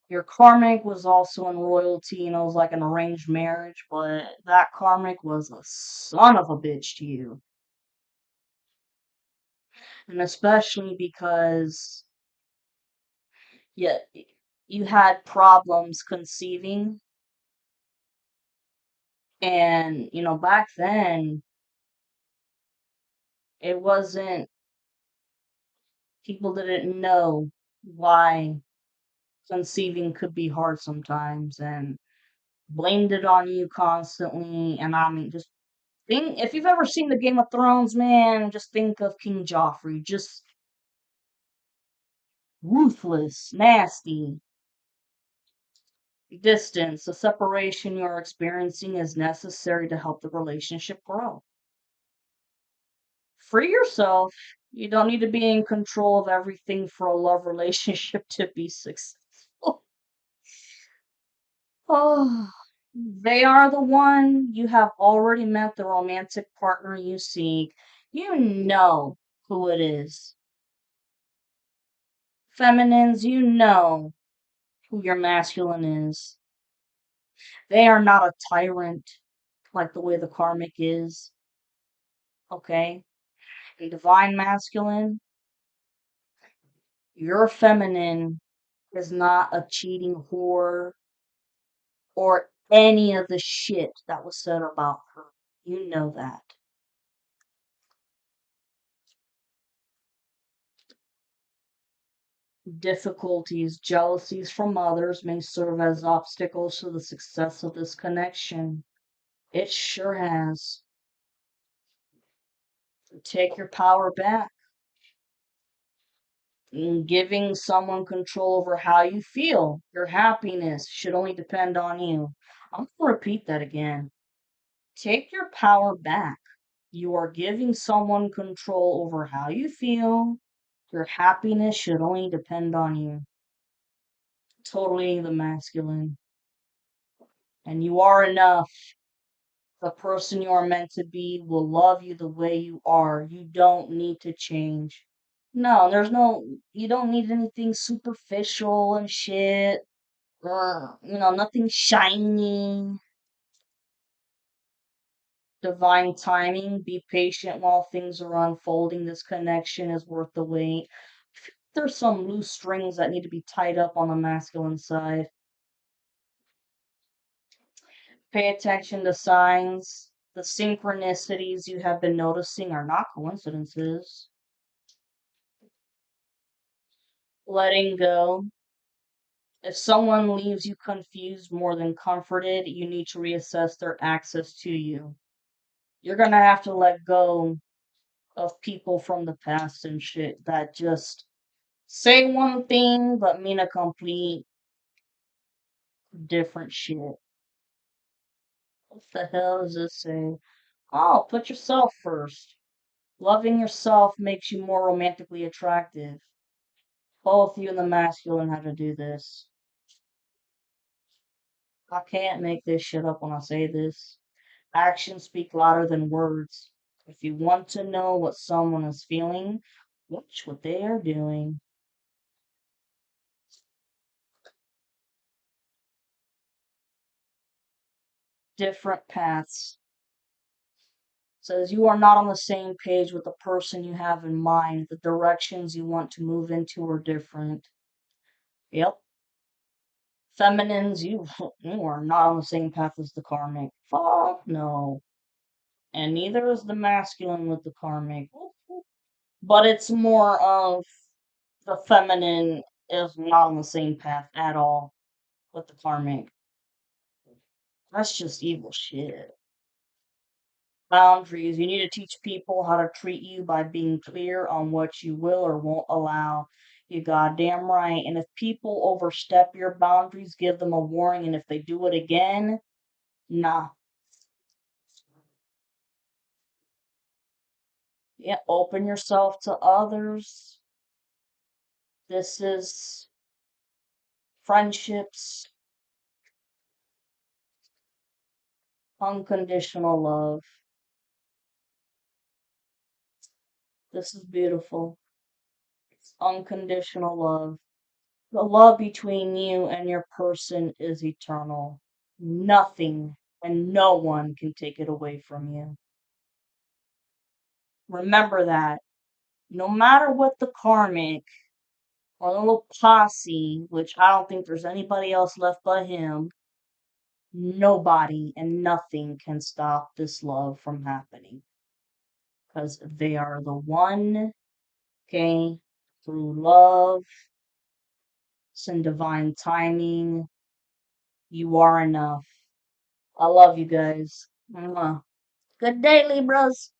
A: Your karmic was also in royalty, and it was like an arranged marriage, but that karmic was a son of a bitch to you. And especially because yeah, you had problems conceiving, and back then it wasn't people didn't know why conceiving could be hard sometimes and blamed it on you constantly. And I mean, just think if you've ever seen the Game of Thrones, man, just think of King Joffrey, just ruthless, nasty. Distance, the separation you're experiencing is necessary to help the relationship grow. Free yourself. You don't need to be in control of everything for a love relationship to be successful. Oh, they are the one. You have already met the romantic partner you seek. You know who it is. Feminines, you know who your masculine is. They are not a tyrant like the way the karmic is, okay? A divine masculine, your feminine is not a cheating whore or any of the shit that was said about her. You know that. Difficulties, jealousies from others may serve as obstacles to the success of this connection. It sure has. Take your power back. Giving someone control over how you feel, your happiness, should only depend on you. I'm going to repeat that again. Take your power back. You are giving someone control over how you feel. Your happiness should only depend on you. Totally the masculine. And you are enough. The person you are meant to be will love you the way you are. You don't need to change. No, you don't need anything superficial and shit. Nothing shiny. Divine timing. Be patient while things are unfolding. This connection is worth the wait. There's some loose strings that need to be tied up on the masculine side. Pay attention to signs. The synchronicities you have been noticing are not coincidences. Letting go. If someone leaves you confused more than comforted, you need to reassess their access to you. You're gonna have to let go of people from the past and shit that just say one thing but mean a complete different shit. What the hell does this say? Oh, put yourself first. Loving yourself makes you more romantically attractive. Both you and the masculine have to do this. I can't make this shit up when I say this. Actions speak louder than words. If you want to know what someone is feeling, watch what they are doing. Different paths. Says you are not on the same page with the person you have in mind. The directions you want to move into are different. Yep. Feminines, you are not on the same path as the karmic. Fuck no. And neither is the masculine with the karmic. But it's more of the feminine is not on the same path at all with the karmic. That's just evil shit. Boundaries. You need to teach people how to treat you by being clear on what you will or won't allow. You goddamn right. And if people overstep your boundaries, give them a warning. And if they do it again, nah. Yeah, open yourself to others. This is friendships, unconditional love. This is beautiful. It's unconditional love. The love between you and your person is eternal. Nothing and no one can take it away from you. Remember that. No matter what the karmic or the little posse, which I don't think there's anybody else left but him, nobody and nothing can stop this love from happening. Because they are the one, okay, through love and divine timing. You are enough. I love you guys. Mwah. Good day, Libras.